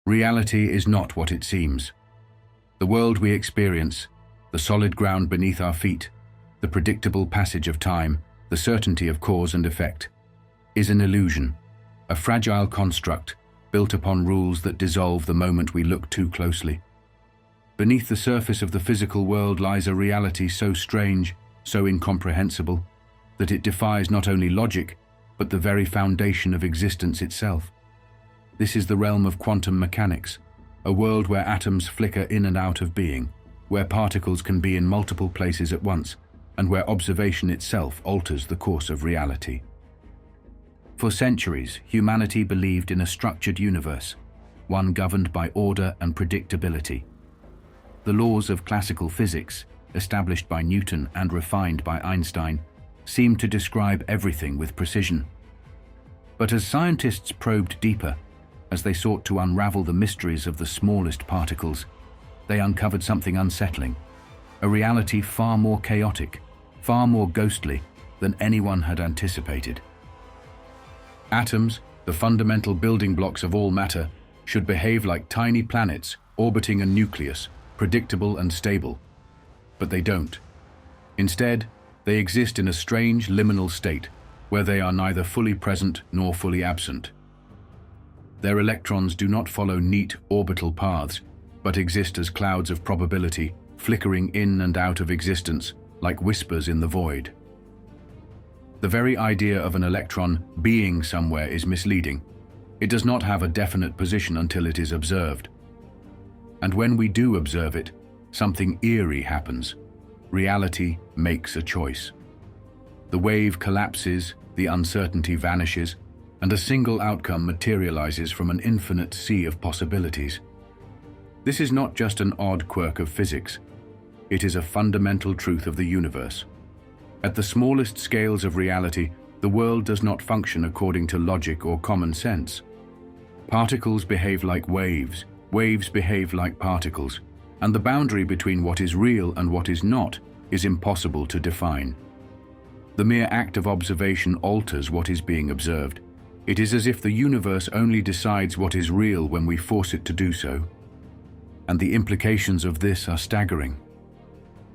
Reality is not what it seems. The world we experience, the solid ground beneath our feet, the predictable passage of time, the certainty of cause and effect, is an illusion, a fragile construct built upon rules that dissolve the moment we look too closely. Beneath the surface of the physical world lies a reality so strange, so incomprehensible, that it defies not only logic, but the very foundation of existence itself. This is the realm of quantum mechanics, a world where atoms flicker in and out of being, where particles can be in multiple places at once, and where observation itself alters the course of reality. For centuries, humanity believed in a structured universe, one governed by order and predictability. The laws of classical physics, established by Newton and refined by Einstein, seemed to describe everything with precision. But as scientists probed deeper, as they sought to unravel the mysteries of the smallest particles, they uncovered something unsettling, a reality far more chaotic, far more ghostly than anyone had anticipated. Atoms, the fundamental building blocks of all matter, should behave like tiny planets orbiting a nucleus, predictable and stable. But they don't. Instead, they exist in a strange liminal state, where they are neither fully present nor fully absent. Their electrons do not follow neat orbital paths, but exist as clouds of probability, flickering in and out of existence, like whispers in the void. The very idea of an electron being somewhere is misleading. It does not have a definite position until it is observed. And when we do observe it, something eerie happens. Reality makes a choice. The wave collapses, the uncertainty vanishes, and a single outcome materializes from an infinite sea of possibilities. This is not just an odd quirk of physics. It is a fundamental truth of the universe. At the smallest scales of reality, the world does not function according to logic or common sense. Particles behave like waves, waves behave like particles, and the boundary between what is real and what is not is impossible to define. The mere act of observation alters what is being observed. It is as if the universe only decides what is real when we force it to do so. And the implications of this are staggering.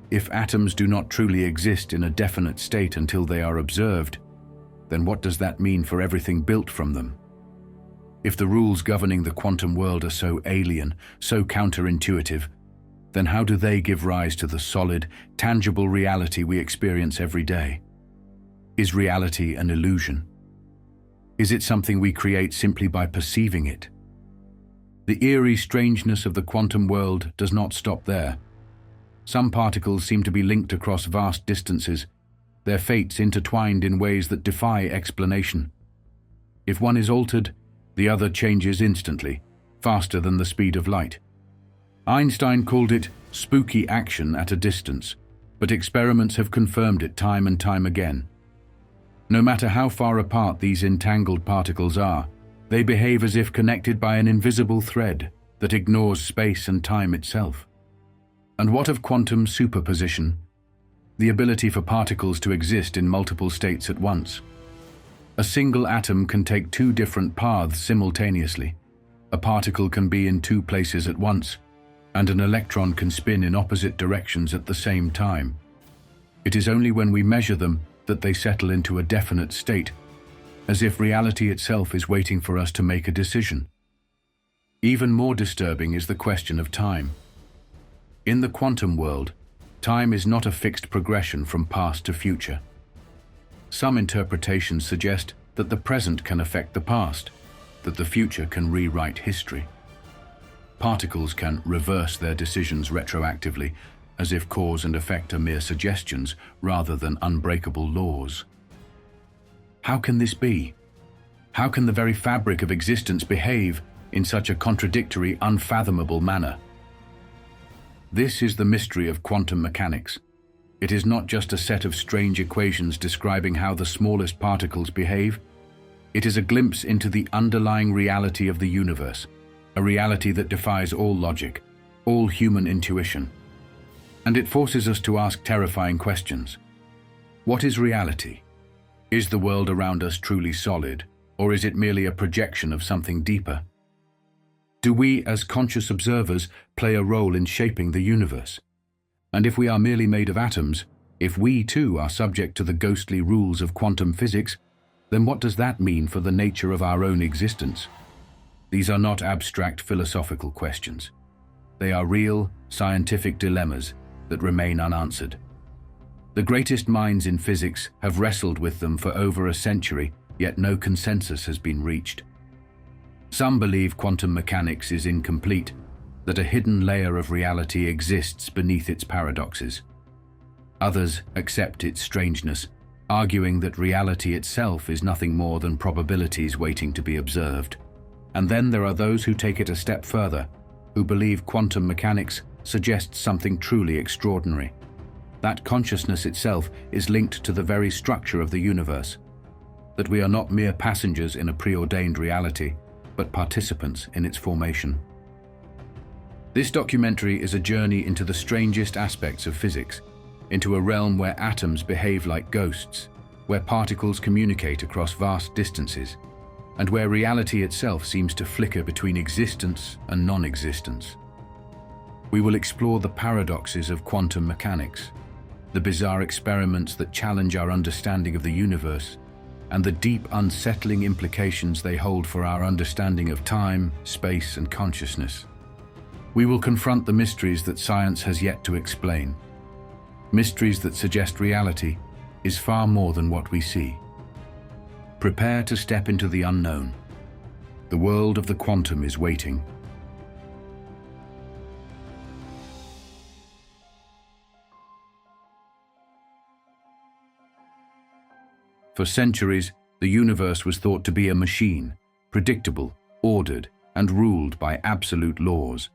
If atoms do not truly exist in a definite state until they are observed, then what does that mean for everything built from them? If the rules governing the quantum world are so alien, so counterintuitive, then how do they give rise to the solid, tangible reality we experience every day? Is reality an illusion? Is it something we create simply by perceiving it? The eerie strangeness of the quantum world does not stop there. Some particles seem to be linked across vast distances, their fates intertwined in ways that defy explanation. If one is altered, the other changes instantly, faster than the speed of light. Einstein called it spooky action at a distance, but experiments have confirmed it time and time again. No matter how far apart these entangled particles are, they behave as if connected by an invisible thread that ignores space and time itself. And what of quantum superposition? The ability for particles to exist in multiple states at once. A single atom can take two different paths simultaneously. A particle can be in two places at once, and an electron can spin in opposite directions at the same time. It is only when we measure them that they settle into a definite state, as if reality itself is waiting for us to make a decision. Even more disturbing is the question of time. In the quantum world, time is not a fixed progression from past to future. Some interpretations suggest that the present can affect the past, that the future can rewrite history. Particles can reverse their decisions retroactively, as if cause and effect are mere suggestions rather than unbreakable laws. How can this be? How can the very fabric of existence behave in such a contradictory, unfathomable manner? This is the mystery of quantum mechanics. It is not just a set of strange equations describing how the smallest particles behave. It is a glimpse into the underlying reality of the universe, a reality that defies all logic, all human intuition. And it forces us to ask terrifying questions. What is reality? Is the world around us truly solid, or is it merely a projection of something deeper? Do we, as conscious observers, play a role in shaping the universe? And if we are merely made of atoms, if we too are subject to the ghostly rules of quantum physics, then what does that mean for the nature of our own existence? These are not abstract philosophical questions. They are real, scientific dilemmas that remain unanswered. The greatest minds in physics have wrestled with them for over a century, yet no consensus has been reached. Some believe quantum mechanics is incomplete, that a hidden layer of reality exists beneath its paradoxes. Others accept its strangeness, arguing that reality itself is nothing more than probabilities waiting to be observed. And then there are those who take it a step further, who believe quantum mechanics suggests something truly extraordinary. That consciousness itself is linked to the very structure of the universe, that we are not mere passengers in a preordained reality, but participants in its formation. This documentary is a journey into the strangest aspects of physics, into a realm where atoms behave like ghosts, where particles communicate across vast distances, and where reality itself seems to flicker between existence and non-existence. We will explore the paradoxes of quantum mechanics, the bizarre experiments that challenge our understanding of the universe, and the deep, unsettling implications they hold for our understanding of time, space, and consciousness. We will confront the mysteries that science has yet to explain, mysteries that suggest reality is far more than what we see. Prepare to step into the unknown. The world of the quantum is waiting. For centuries, the universe was thought to be a machine, predictable, ordered, and ruled by absolute laws.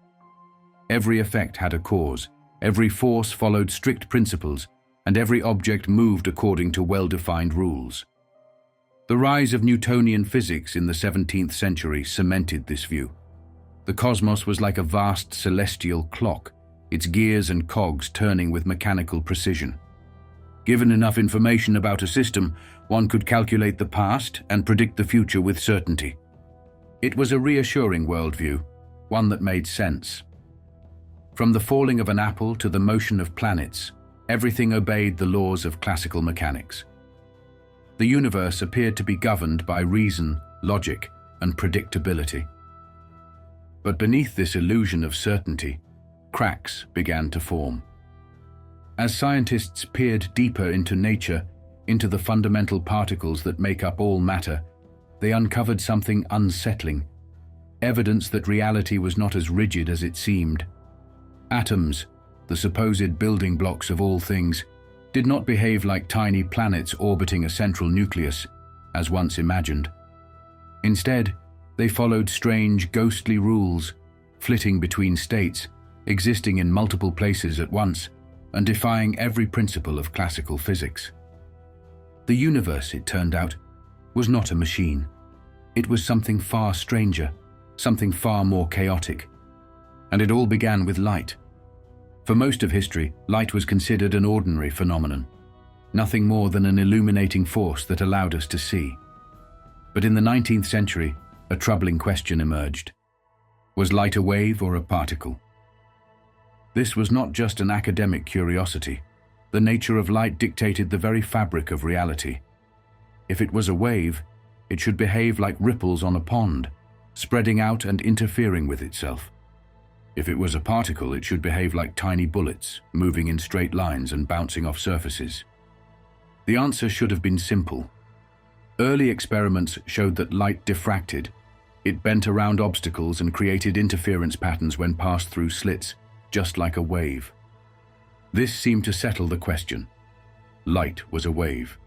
Every effect had a cause, every force followed strict principles, and every object moved according to well-defined rules. The rise of Newtonian physics in the 17th century cemented this view. The cosmos was like a vast celestial clock, its gears and cogs turning with mechanical precision. Given enough information about a system, one could calculate the past and predict the future with certainty. It was a reassuring worldview, one that made sense. From the falling of an apple to the motion of planets, everything obeyed the laws of classical mechanics. The universe appeared to be governed by reason, logic, and predictability. But beneath this illusion of certainty, cracks began to form. As scientists peered deeper into nature, into the fundamental particles that make up all matter, they uncovered something unsettling, evidence that reality was not as rigid as it seemed. Atoms, the supposed building blocks of all things, did not behave like tiny planets orbiting a central nucleus, as once imagined. Instead, they followed strange, ghostly rules, flitting between states, existing in multiple places at once, and defying every principle of classical physics. The universe, it turned out, was not a machine. It was something far stranger, something far more chaotic. And it all began with light. For most of history, light was considered an ordinary phenomenon, nothing more than an illuminating force that allowed us to see. But in the 19th century, a troubling question emerged. Was light a wave or a particle? This was not just an academic curiosity. The nature of light dictated the very fabric of reality. If it was a wave, it should behave like ripples on a pond, spreading out and interfering with itself. If it was a particle, it should behave like tiny bullets, moving in straight lines and bouncing off surfaces. The answer should have been simple. Early experiments showed that light diffracted. It bent around obstacles and created interference patterns when passed through slits, just like a wave. This seemed to settle the question. Light was a wave.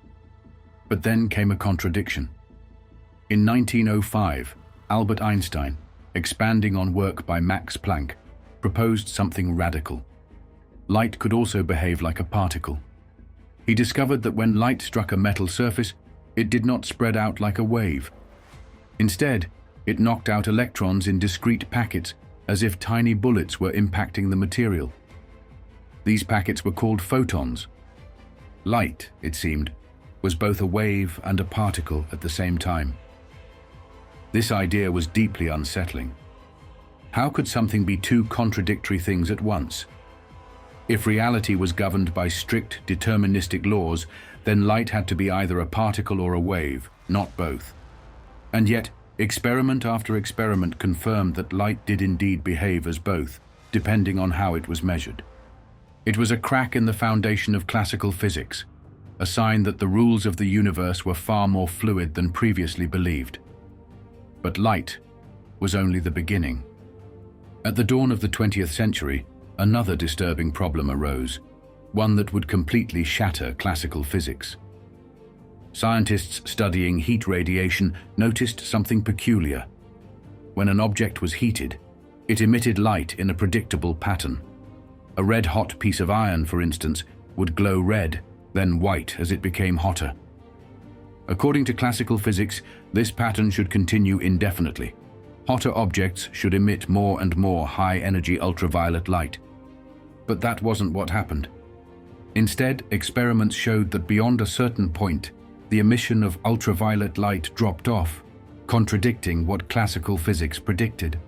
But then came a contradiction. In 1905, Albert Einstein, expanding on work by Max Planck, proposed something radical. Light could also behave like a particle. He discovered that when light struck a metal surface, it did not spread out like a wave. Instead, it knocked out electrons in discrete packets as if tiny bullets were impacting the material. These packets were called photons. Light, it seemed, was both a wave and a particle at the same time. This idea was deeply unsettling. How could something be two contradictory things at once? If reality was governed by strict deterministic laws, then light had to be either a particle or a wave, not both. And yet, experiment after experiment confirmed that light did indeed behave as both, depending on how it was measured. It was a crack in the foundation of classical physics, a sign that the rules of the universe were far more fluid than previously believed. But light was only the beginning. At the dawn of the 20th century, another disturbing problem arose, one that would completely shatter classical physics. Scientists studying heat radiation noticed something peculiar. When an object was heated, it emitted light in a predictable pattern. A red-hot piece of iron, for instance, would glow red, then white as it became hotter. According to classical physics, this pattern should continue indefinitely. Hotter objects should emit more and more high-energy ultraviolet light. But that wasn't what happened. Instead, experiments showed that beyond a certain point, the emission of ultraviolet light dropped off, contradicting what classical physics predicted.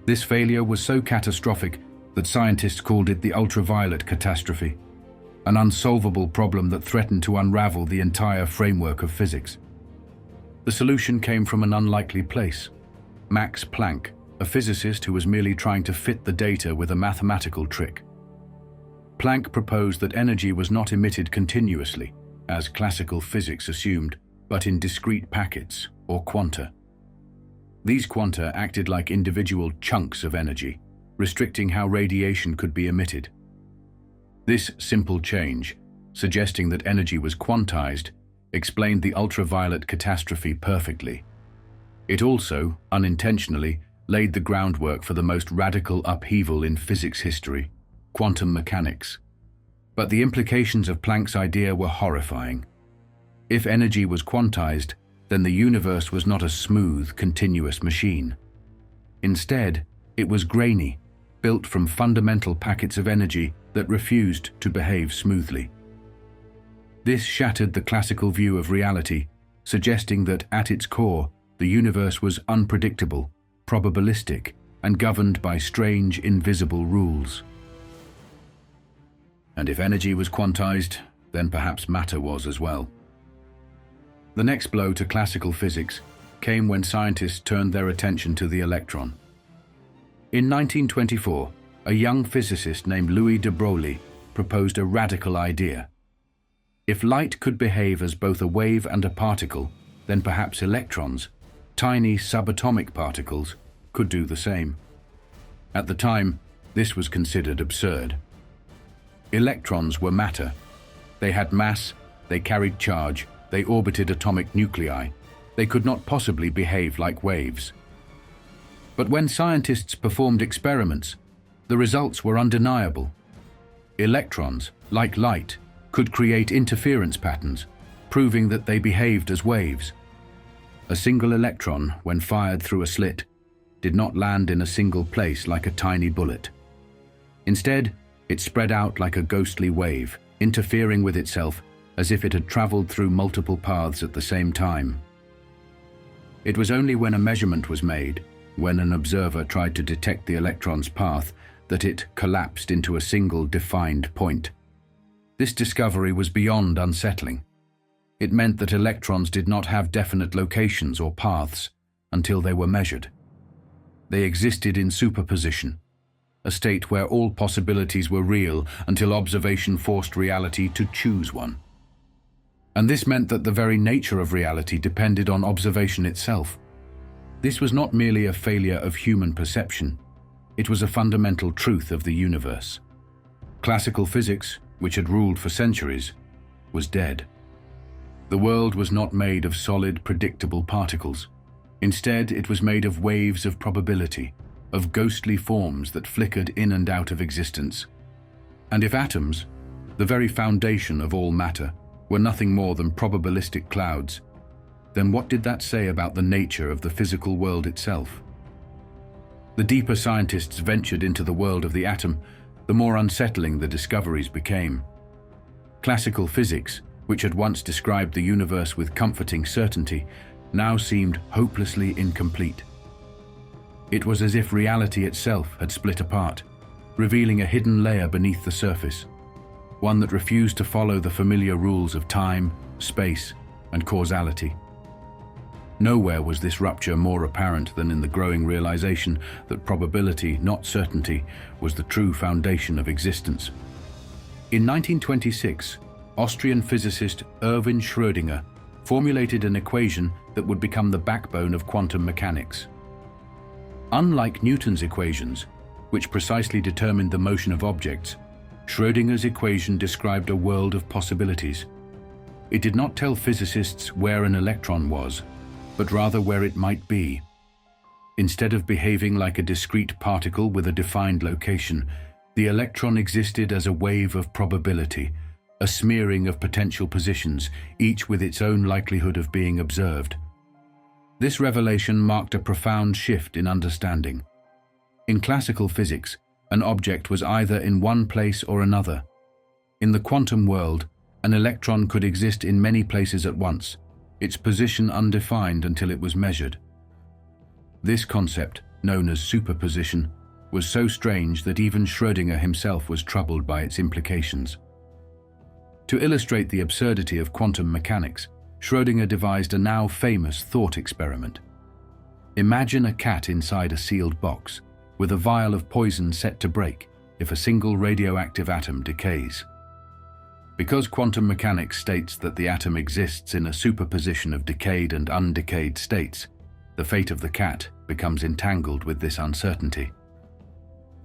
This failure was so catastrophic that scientists called it the ultraviolet catastrophe, an unsolvable problem that threatened to unravel the entire framework of physics. The solution came from an unlikely place. Max Planck, a physicist who was merely trying to fit the data with a mathematical trick. Planck proposed that energy was not emitted continuously, as classical physics assumed, but in discrete packets, or quanta. These quanta acted like individual chunks of energy, restricting how radiation could be emitted. This simple change, suggesting that energy was quantized, explained the ultraviolet catastrophe perfectly. It also, unintentionally, laid the groundwork for the most radical upheaval in physics history, quantum mechanics. But the implications of Planck's idea were horrifying. If energy was quantized, then the universe was not a smooth, continuous machine. Instead, it was grainy, built from fundamental packets of energy that refused to behave smoothly. This shattered the classical view of reality, suggesting that at its core, the universe was unpredictable, probabilistic, and governed by strange, invisible rules. And if energy was quantized, then perhaps matter was as well. The next blow to classical physics came when scientists turned their attention to the electron. In 1924, a young physicist named Louis de Broglie proposed a radical idea. If light could behave as both a wave and a particle, then perhaps electrons, tiny subatomic particles, could do the same. At the time, this was considered absurd. Electrons were matter. They had mass, they carried charge, they orbited atomic nuclei. They could not possibly behave like waves. But when scientists performed experiments, the results were undeniable. Electrons, like light, could create interference patterns, proving that they behaved as waves. A single electron, when fired through a slit, did not land in a single place like a tiny bullet. Instead, it spread out like a ghostly wave, interfering with itself as if it had traveled through multiple paths at the same time. It was only when a measurement was made, when an observer tried to detect the electron's path, that it collapsed into a single defined point. This discovery was beyond unsettling. It meant that electrons did not have definite locations or paths until they were measured. They existed in superposition, a state where all possibilities were real until observation forced reality to choose one. And this meant that the very nature of reality depended on observation itself. This was not merely a failure of human perception, it was a fundamental truth of the universe. Classical physics, which had ruled for centuries, was dead. The world was not made of solid, predictable particles. Instead, it was made of waves of probability, of ghostly forms that flickered in and out of existence. And if atoms, the very foundation of all matter, were nothing more than probabilistic clouds, then what did that say about the nature of the physical world itself? The deeper scientists ventured into the world of the atom, the more unsettling the discoveries became. Classical physics, which had once described the universe with comforting certainty, now seemed hopelessly incomplete. It was as if reality itself had split apart, revealing a hidden layer beneath the surface, one that refused to follow the familiar rules of time, space, and causality. Nowhere was this rupture more apparent than in the growing realization that probability, not certainty, was the true foundation of existence. In 1926, Austrian physicist Erwin Schrödinger formulated an equation that would become the backbone of quantum mechanics. Unlike Newton's equations, which precisely determined the motion of objects, Schrödinger's equation described a world of possibilities. It did not tell physicists where an electron was, but rather where it might be. Instead of behaving like a discrete particle with a defined location, the electron existed as a wave of probability, a smearing of potential positions, each with its own likelihood of being observed. This revelation marked a profound shift in understanding. In classical physics, an object was either in one place or another. In the quantum world, an electron could exist in many places at once, its position undefined until it was measured. This concept, known as superposition, was so strange that even Schrödinger himself was troubled by its implications. To illustrate the absurdity of quantum mechanics, Schrödinger devised a now famous thought experiment. Imagine a cat inside a sealed box, with a vial of poison set to break if a single radioactive atom decays. Because quantum mechanics states that the atom exists in a superposition of decayed and undecayed states, the fate of the cat becomes entangled with this uncertainty.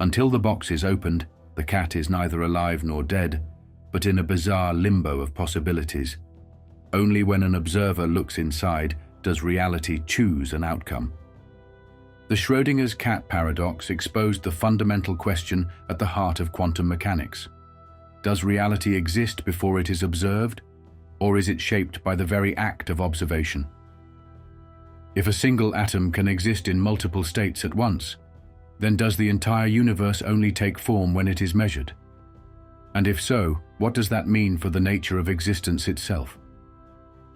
Until the box is opened, the cat is neither alive nor dead, but in a bizarre limbo of possibilities. Only when an observer looks inside does reality choose an outcome. The Schrödinger's cat paradox exposed the fundamental question at the heart of quantum mechanics. Does reality exist before it is observed, or is it shaped by the very act of observation? If a single atom can exist in multiple states at once, then does the entire universe only take form when it is measured? And if so, what does that mean for the nature of existence itself?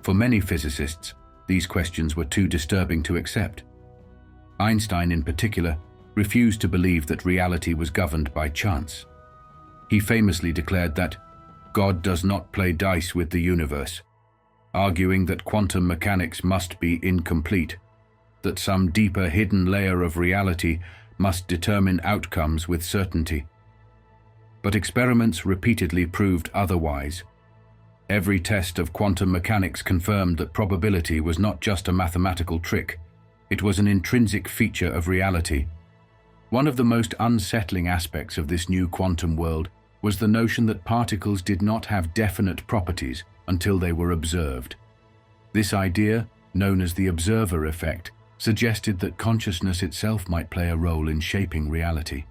For many physicists, these questions were too disturbing to accept. Einstein, in particular, refused to believe that reality was governed by chance. He famously declared that God does not play dice with the universe, arguing that quantum mechanics must be incomplete, that some deeper hidden layer of reality must determine outcomes with certainty. But experiments repeatedly proved otherwise. Every test of quantum mechanics confirmed that probability was not just a mathematical trick, it was an intrinsic feature of reality. One of the most unsettling aspects of this new quantum world was the notion that particles did not have definite properties until they were observed. This idea, known as the observer effect, suggested that consciousness itself might play a role in shaping reality.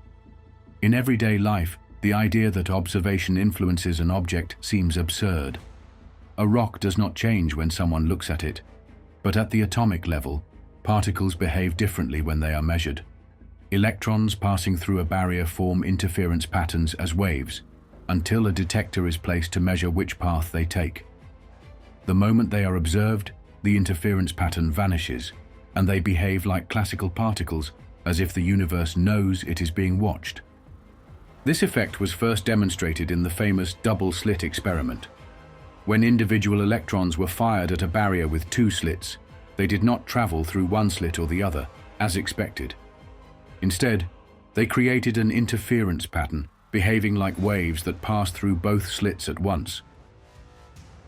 In everyday life, the idea that observation influences an object seems absurd. A rock does not change when someone looks at it, but at the atomic level, particles behave differently when they are measured. Electrons passing through a barrier form interference patterns as waves, until a detector is placed to measure which path they take. The moment they are observed, the interference pattern vanishes, and they behave like classical particles, as if the universe knows it is being watched. This effect was first demonstrated in the famous double-slit experiment. When individual electrons were fired at a barrier with two slits, they did not travel through one slit or the other, as expected. Instead, they created an interference pattern, behaving like waves that passed through both slits at once.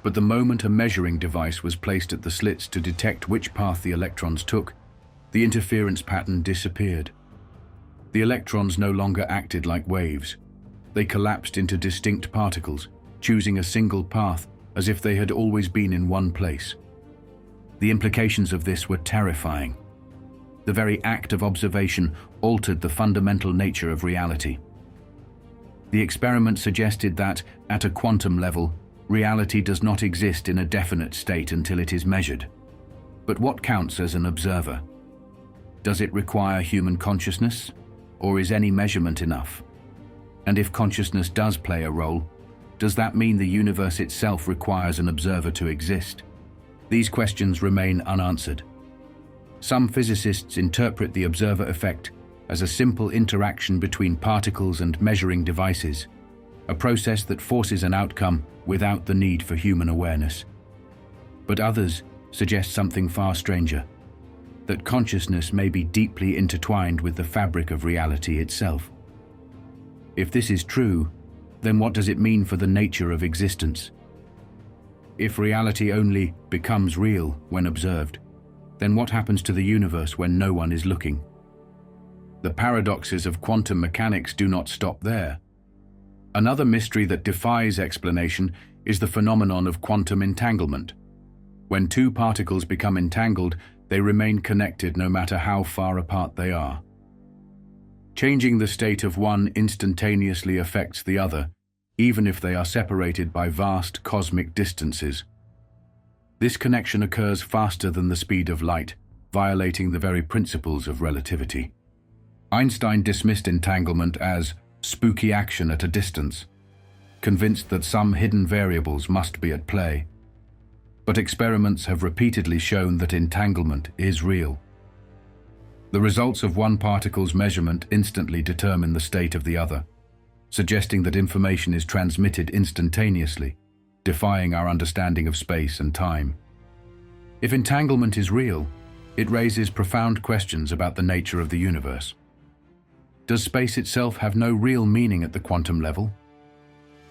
But the moment a measuring device was placed at the slits to detect which path the electrons took, the interference pattern disappeared. The electrons no longer acted like waves. They collapsed into distinct particles, choosing a single path as if they had always been in one place. The implications of this were terrifying. The very act of observation altered the fundamental nature of reality. The experiment suggested that, at a quantum level, reality does not exist in a definite state until it is measured. But what counts as an observer? Does it require human consciousness, or is any measurement enough? And if consciousness does play a role, does that mean the universe itself requires an observer to exist? These questions remain unanswered. Some physicists interpret the observer effect as a simple interaction between particles and measuring devices, a process that forces an outcome without the need for human awareness. But others suggest something far stranger, that consciousness may be deeply intertwined with the fabric of reality itself. If this is true, then what does it mean for the nature of existence? If reality only becomes real when observed, then what happens to the universe when no one is looking? The paradoxes of quantum mechanics do not stop there. Another mystery that defies explanation is the phenomenon of quantum entanglement. When two particles become entangled, they remain connected no matter how far apart they are. Changing the state of one instantaneously affects the other, even if they are separated by vast cosmic distances. This connection occurs faster than the speed of light, violating the very principles of relativity. Einstein dismissed entanglement as spooky action at a distance, convinced that some hidden variables must be at play. But experiments have repeatedly shown that entanglement is real. The results of one particle's measurement instantly determine the state of the other, suggesting that information is transmitted instantaneously, defying our understanding of space and time. If entanglement is real, it raises profound questions about the nature of the universe. Does space itself have no real meaning at the quantum level?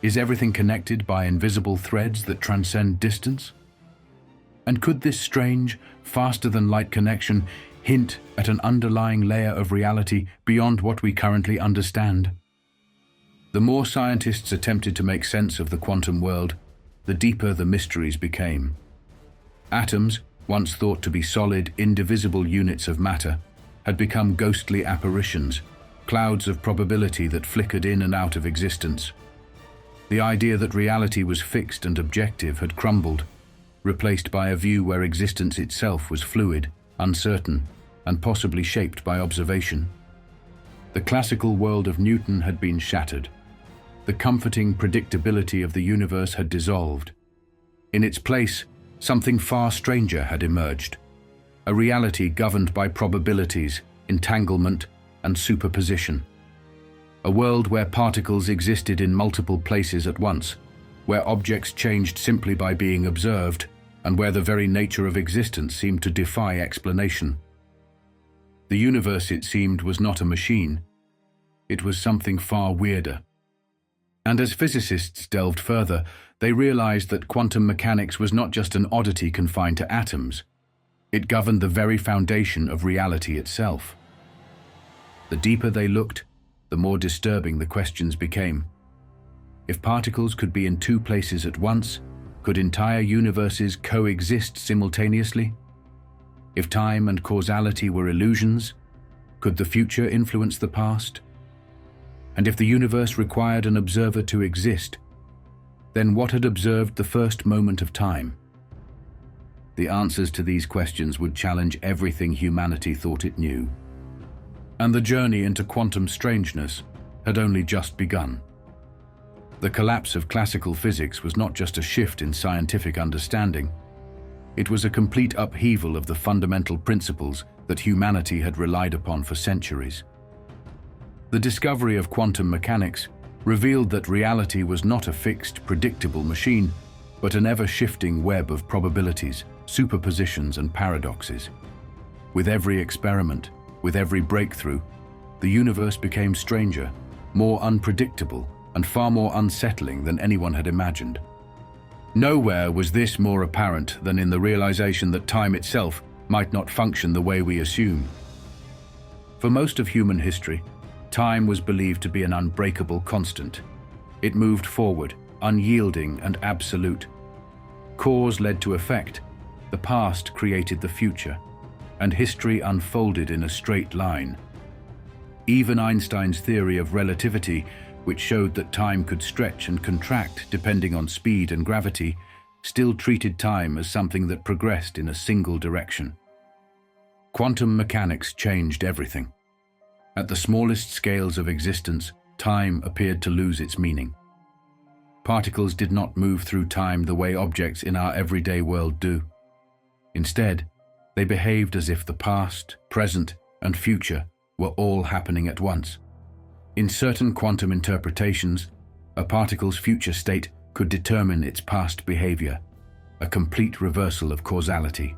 Is everything connected by invisible threads that transcend distance? And could this strange, faster-than-light connection hint at an underlying layer of reality beyond what we currently understand? The more scientists attempted to make sense of the quantum world, the deeper the mysteries became. Atoms, once thought to be solid, indivisible units of matter, had become ghostly apparitions, clouds of probability that flickered in and out of existence. The idea that reality was fixed and objective had crumbled, replaced by a view where existence itself was fluid, uncertain, and possibly shaped by observation. The classical world of Newton had been shattered. The comforting predictability of the universe had dissolved. In its place, something far stranger had emerged, a reality governed by probabilities, entanglement, and superposition. A world where particles existed in multiple places at once, where objects changed simply by being observed, and where the very nature of existence seemed to defy explanation. The universe, it seemed, was not a machine. It was something far weirder. And as physicists delved further, they realized that quantum mechanics was not just an oddity confined to atoms. It governed the very foundation of reality itself. The deeper they looked, the more disturbing the questions became. If particles could be in two places at once, could entire universes coexist simultaneously? If time and causality were illusions, could the future influence the past? And if the universe required an observer to exist, then what had observed the first moment of time? The answers to these questions would challenge everything humanity thought it knew. And the journey into quantum strangeness had only just begun. The collapse of classical physics was not just a shift in scientific understanding. It was a complete upheaval of the fundamental principles that humanity had relied upon for centuries. The discovery of quantum mechanics revealed that reality was not a fixed, predictable machine, but an ever-shifting web of probabilities, superpositions, and paradoxes. With every experiment, with every breakthrough, the universe became stranger, more unpredictable, and far more unsettling than anyone had imagined. Nowhere was this more apparent than in the realization that time itself might not function the way we assume. For most of human history, time was believed to be an unbreakable constant. It moved forward, unyielding and absolute. Cause led to effect, the past created the future, and history unfolded in a straight line. Even Einstein's theory of relativity, which showed that time could stretch and contract depending on speed and gravity, still treated time as something that progressed in a single direction. Quantum mechanics changed everything. At the smallest scales of existence, time appeared to lose its meaning. Particles did not move through time the way objects in our everyday world do. Instead, They behaved as if the past, present, and future were all happening at once. In certain quantum interpretations, a particle's future state could determine its past behavior, a complete reversal of causality.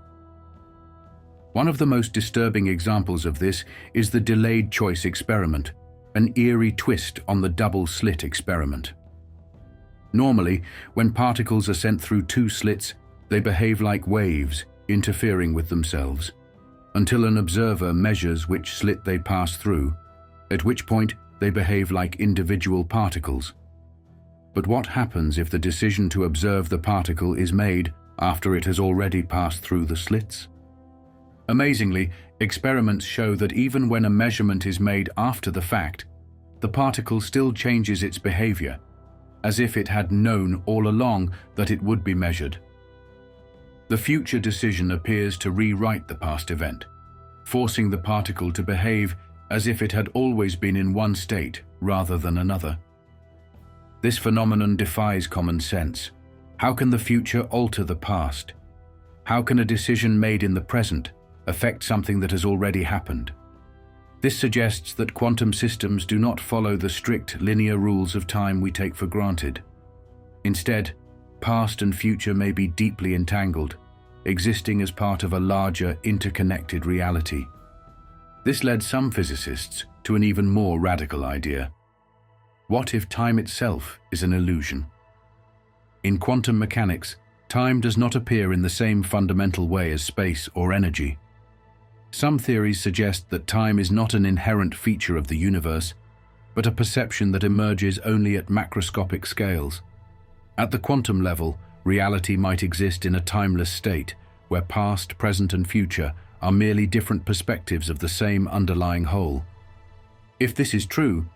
One of the most disturbing examples of this is the delayed choice experiment, an eerie twist on the double-slit experiment. Normally, when particles are sent through two slits, they behave like waves, interfering with themselves, until an observer measures which slit they pass through, at which point they behave like individual particles. But what happens if the decision to observe the particle is made after it has already passed through the slits? Amazingly, experiments show that even when a measurement is made after the fact, the particle still changes its behavior, as if it had known all along that it would be measured. The future decision appears to rewrite the past event, forcing the particle to behave as if it had always been in one state rather than another. This phenomenon defies common sense. How can the future alter the past? How can a decision made in the present affect something that has already happened? This suggests that quantum systems do not follow the strict linear rules of time we take for granted. Instead, past and future may be deeply entangled, existing as part of a larger, interconnected reality. This led some physicists to an even more radical idea. What if time itself is an illusion? In quantum mechanics, time does not appear in the same fundamental way as space or energy. Some theories suggest that time is not an inherent feature of the universe, but a perception that emerges only at macroscopic scales. At the quantum level, reality might exist in a timeless state, where past, present, and future are merely different perspectives of the same underlying whole. If this is true,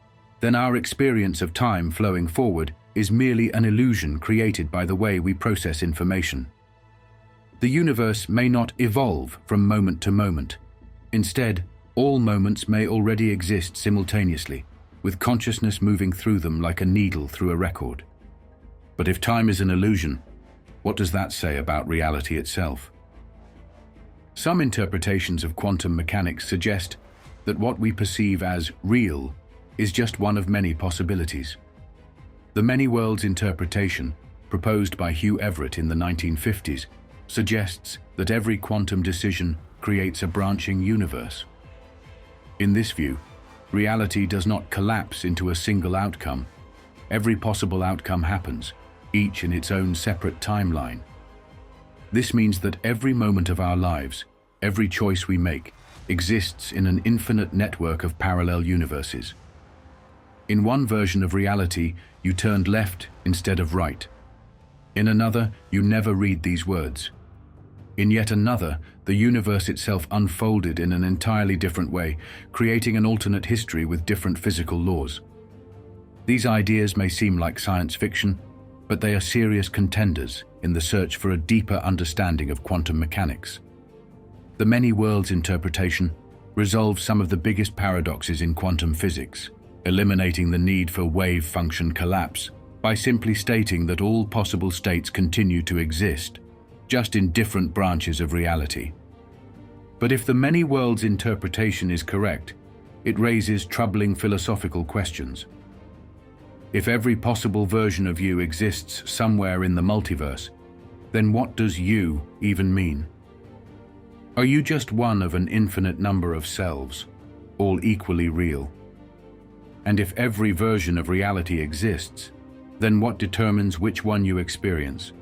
then our experience of time flowing forward is merely an illusion created by the way we process information. The universe may not evolve from moment to moment. Instead, all moments may already exist simultaneously, with consciousness moving through them like a needle through a record. But if time is an illusion, what does that say about reality itself? Some interpretations of quantum mechanics suggest that what we perceive as real is just one of many possibilities. The many worlds interpretation, proposed by Hugh Everett in the 1950s, suggests that every quantum decision creates a branching universe. In this view, reality does not collapse into a single outcome. Every possible outcome happens, each in its own separate timeline. This means that every moment of our lives, every choice we make, exists in an infinite network of parallel universes. In one version of reality, you turned left instead of right. In another, you never read these words. In yet another, the universe itself unfolded in an entirely different way, creating an alternate history with different physical laws. These ideas may seem like science fiction, but they are serious contenders in the search for a deeper understanding of quantum mechanics. The many worlds interpretation resolves some of the biggest paradoxes in quantum physics, eliminating the need for wave function collapse by simply stating that all possible states continue to exist, just in different branches of reality. But if the many worlds interpretation is correct, it raises troubling philosophical questions. If every possible version of you exists somewhere in the multiverse, then what does you even mean? Are you just one of an infinite number of selves, all equally real? And if every version of reality exists, then what determines which one you experience?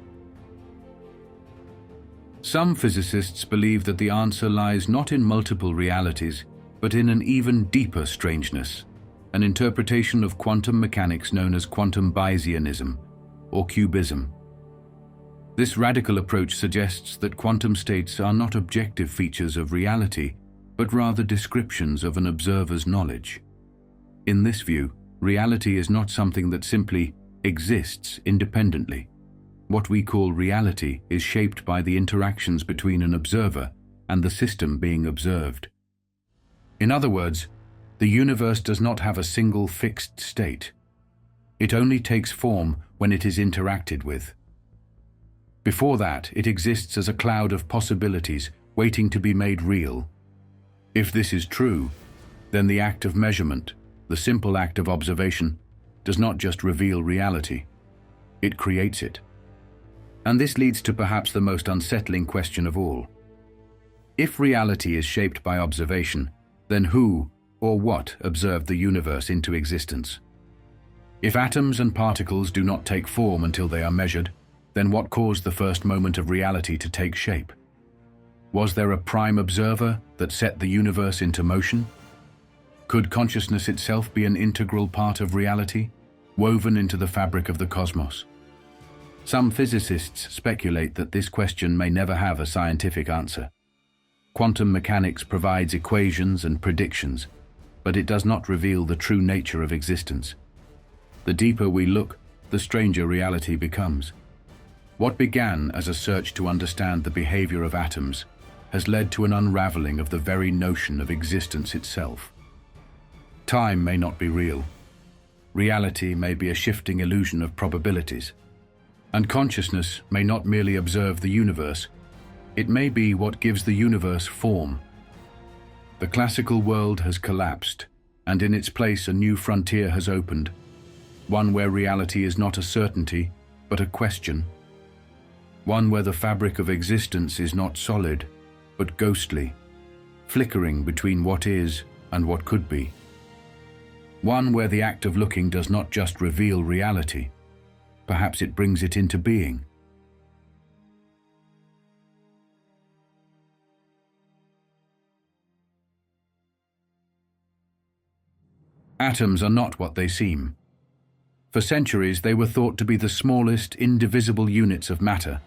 Some physicists believe that the answer lies not in multiple realities, but in an even deeper strangeness, an interpretation of quantum mechanics known as quantum Bayesianism, or cubism. This radical approach suggests that quantum states are not objective features of reality, but rather descriptions of an observer's knowledge. In this view, reality is not something that simply exists independently. What we call reality is shaped by the interactions between an observer and the system being observed. In other words, the universe does not have a single fixed state. It only takes form when it is interacted with. Before that, it exists as a cloud of possibilities waiting to be made real. If this is true, then the act of measurement, the simple act of observation, does not just reveal reality, it creates it. And this leads to perhaps the most unsettling question of all. If reality is shaped by observation, then who or what observed the universe into existence? If atoms and particles do not take form until they are measured, then what caused the first moment of reality to take shape? Was there a prime observer that set the universe into motion? Could consciousness itself be an integral part of reality, woven into the fabric of the cosmos? Some physicists speculate that this question may never have a scientific answer. Quantum mechanics provides equations and predictions, but it does not reveal the true nature of existence. The deeper we look, the stranger reality becomes. What began as a search to understand the behavior of atoms has led to an unraveling of the very notion of existence itself. Time may not be real. Reality may be a shifting illusion of probabilities. And consciousness may not merely observe the universe, it may be what gives the universe form. The classical world has collapsed, and in its place a new frontier has opened, one where reality is not a certainty, but a question. One where the fabric of existence is not solid, but ghostly, flickering between what is and what could be. One where the act of looking does not just reveal reality, perhaps it brings it into being. Atoms are not what they seem. For centuries, they were thought to be the smallest, indivisible units of matter,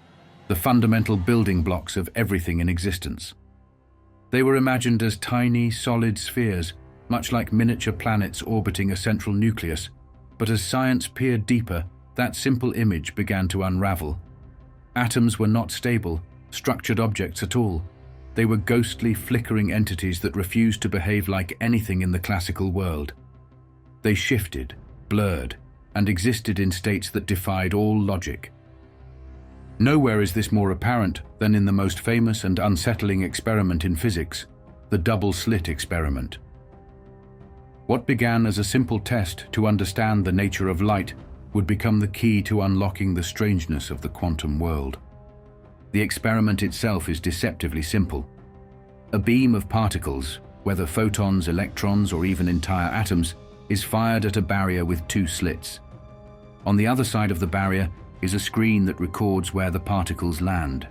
the fundamental building blocks of everything in existence. They were imagined as tiny, solid spheres, much like miniature planets orbiting a central nucleus, but as science peered deeper, that simple image began to unravel. Atoms were not stable, structured objects at all. They were ghostly, flickering entities that refused to behave like anything in the classical world. They shifted, blurred, and existed in states that defied all logic. Nowhere is this more apparent than in the most famous and unsettling experiment in physics, the double-slit experiment. What began as a simple test to understand the nature of light would become the key to unlocking the strangeness of the quantum world. The experiment itself is deceptively simple. A beam of particles, whether photons, electrons, or even entire atoms, is fired at a barrier with two slits. On the other side of the barrier is a screen that records where the particles land.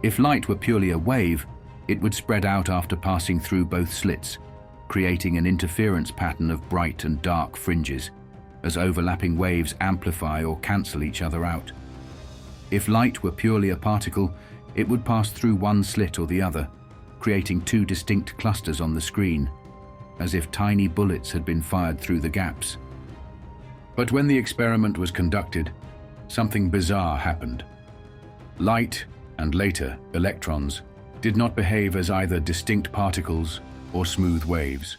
If light were purely a wave, it would spread out after passing through both slits, creating an interference pattern of bright and dark fringes, as overlapping waves amplify or cancel each other out. If light were purely a particle, it would pass through one slit or the other, creating two distinct clusters on the screen, as if tiny bullets had been fired through the gaps. But when the experiment was conducted, something bizarre happened. Light, and later electrons, did not behave as either distinct particles or smooth waves.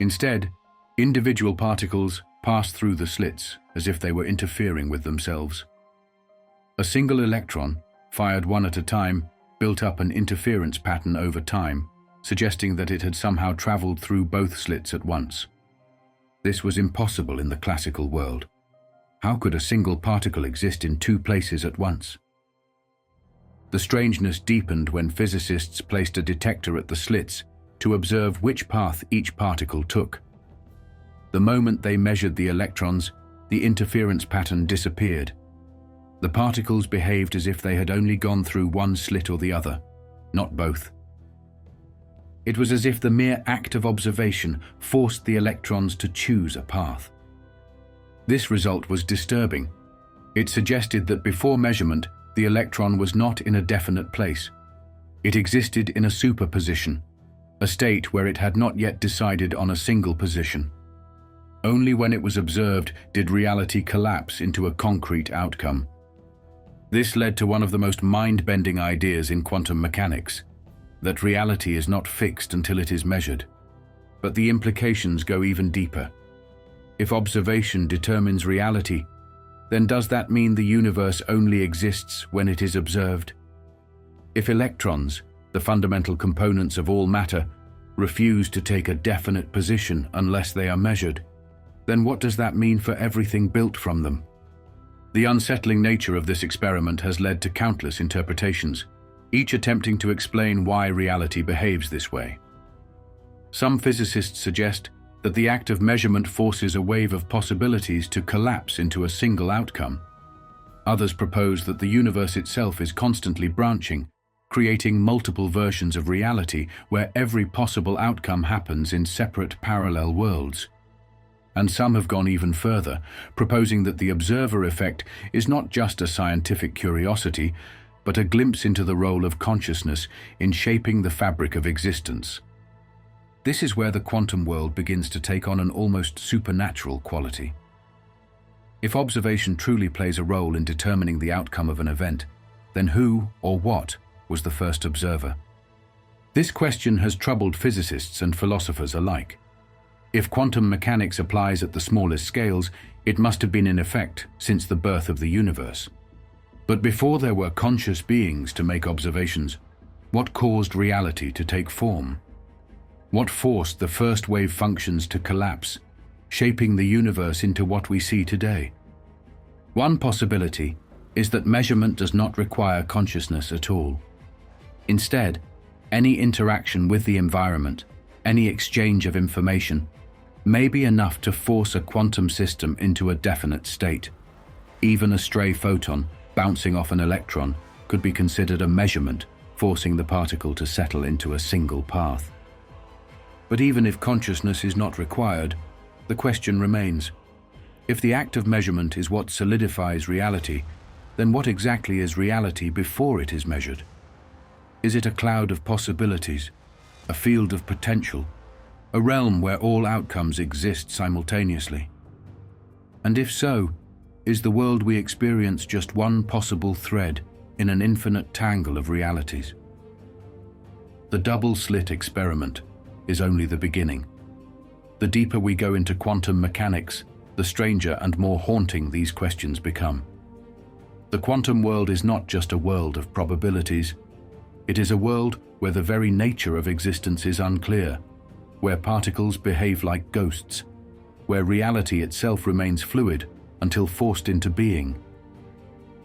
Instead, individual particles passed through the slits as if they were interfering with themselves. A single electron, fired one at a time, built up an interference pattern over time, suggesting that it had somehow traveled through both slits at once. This was impossible in the classical world. How could a single particle exist in two places at once? The strangeness deepened when physicists placed a detector at the slits to observe which path each particle took. The moment they measured the electrons, the interference pattern disappeared. The particles behaved as if they had only gone through one slit or the other, not both. It was as if the mere act of observation forced the electrons to choose a path. This result was disturbing. It suggested that before measurement, the electron was not in a definite place. It existed in a superposition, a state where it had not yet decided on a single position. Only when it was observed did reality collapse into a concrete outcome. This led to one of the most mind-bending ideas in quantum mechanics, that reality is not fixed until it is measured. But the implications go even deeper. If observation determines reality, then does that mean the universe only exists when it is observed? If electrons, the fundamental components of all matter, refuse to take a definite position unless they are measured, then what does that mean for everything built from them? The unsettling nature of this experiment has led to countless interpretations, each attempting to explain why reality behaves this way. Some physicists suggest that the act of measurement forces a wave of possibilities to collapse into a single outcome. Others propose that the universe itself is constantly branching, creating multiple versions of reality where every possible outcome happens in separate parallel worlds. And some have gone even further, proposing that the observer effect is not just a scientific curiosity, but a glimpse into the role of consciousness in shaping the fabric of existence. This is where the quantum world begins to take on an almost supernatural quality. If observation truly plays a role in determining the outcome of an event, then who or what was the first observer? This question has troubled physicists and philosophers alike. If quantum mechanics applies at the smallest scales, it must have been in effect since the birth of the universe. But before there were conscious beings to make observations, what caused reality to take form? What forced the first wave functions to collapse, shaping the universe into what we see today? One possibility is that measurement does not require consciousness at all. Instead, any interaction with the environment, any exchange of information, may be enough to force a quantum system into a definite state. Even a stray photon bouncing off an electron could be considered a measurement, forcing the particle to settle into a single path. But even if consciousness is not required, the question remains: if the act of measurement is what solidifies reality, then what exactly is reality before it is measured? Is it a cloud of possibilities, a field of potential, a realm where all outcomes exist simultaneously? And if so, is the world we experience just one possible thread in an infinite tangle of realities? The double-slit experiment is only the beginning. The deeper we go into quantum mechanics, the stranger and more haunting these questions become. The quantum world is not just a world of probabilities. It is a world where the very nature of existence is unclear, where particles behave like ghosts, where reality itself remains fluid until forced into being.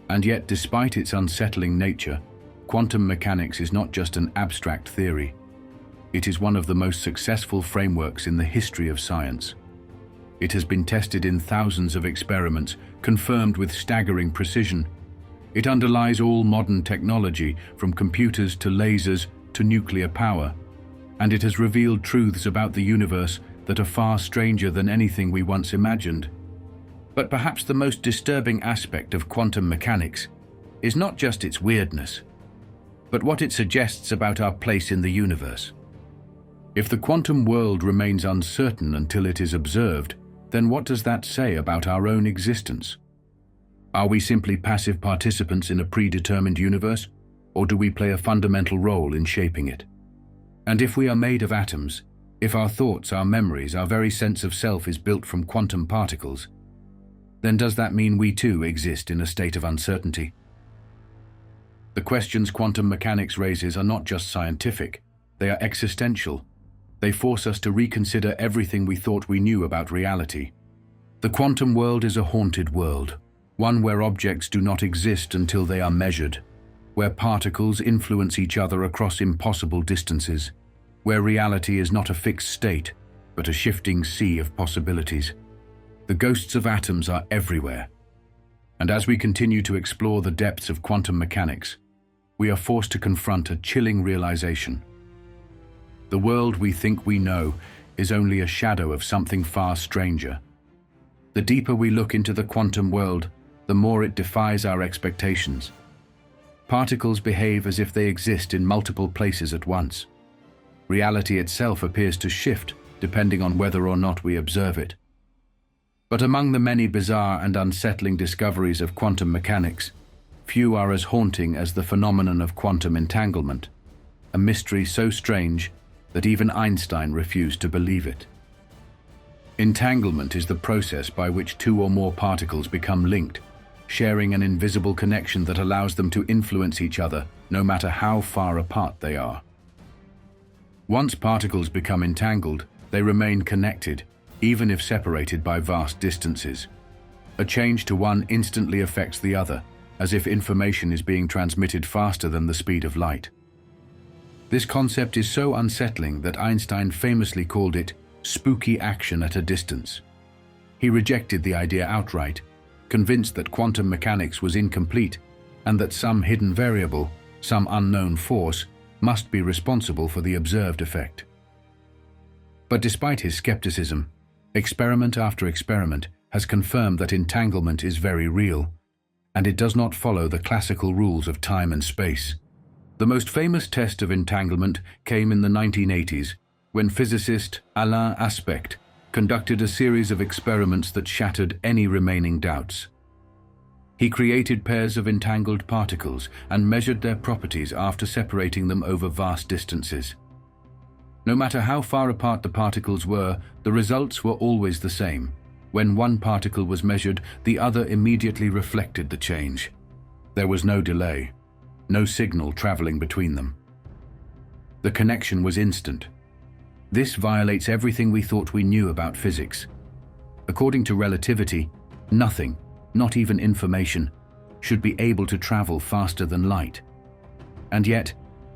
And yet, despite its unsettling nature, quantum mechanics is not just an abstract theory. It is one of the most successful frameworks in the history of science. It has been tested in thousands of experiments, confirmed with staggering precision. It underlies all modern technology, from computers to lasers to nuclear power, and it has revealed truths about the universe that are far stranger than anything we once imagined. But perhaps the most disturbing aspect of quantum mechanics is not just its weirdness, but what it suggests about our place in the universe. If the quantum world remains uncertain until it is observed, then what does that say about our own existence? Are we simply passive participants in a predetermined universe, or do we play a fundamental role in shaping it? And if we are made of atoms, if our thoughts, our memories, our very sense of self is built from quantum particles, then does that mean we too exist in a state of uncertainty? The questions quantum mechanics raises are not just scientific, they are existential. They force us to reconsider everything we thought we knew about reality. The quantum world is a haunted world, one where objects do not exist until they are measured, where particles influence each other across impossible distances, where reality is not a fixed state, but a shifting sea of possibilities. The ghosts of atoms are everywhere. And as we continue to explore the depths of quantum mechanics, we are forced to confront a chilling realization. The world we think we know is only a shadow of something far stranger. The deeper we look into the quantum world, the more it defies our expectations. Particles behave as if they exist in multiple places at once. Reality itself appears to shift depending on whether or not we observe it. But among the many bizarre and unsettling discoveries of quantum mechanics, few are as haunting as the phenomenon of quantum entanglement, a mystery so strange that even Einstein refused to believe it. Entanglement is the process by which two or more particles become linked, sharing an invisible connection that allows them to influence each other, no matter how far apart they are. Once particles become entangled, they remain connected, even if separated by vast distances. A change to one instantly affects the other, as if information is being transmitted faster than the speed of light. This concept is so unsettling that Einstein famously called it spooky action at a distance. He rejected the idea outright, convinced that quantum mechanics was incomplete and that some hidden variable, some unknown force, must be responsible for the observed effect. But despite his skepticism, experiment after experiment has confirmed that entanglement is very real, and it does not follow the classical rules of time and space. The most famous test of entanglement came in the 1980s, when physicist Alain Aspect conducted a series of experiments that shattered any remaining doubts. He created pairs of entangled particles and measured their properties after separating them over vast distances. No matter how far apart the particles were, the results were always the same. When one particle was measured, the other immediately reflected the change. There was no delay, no signal traveling between them. The connection was instant. This violates everything we thought we knew about physics. According to relativity, nothing, not even information, should be able to travel faster than light. And yet,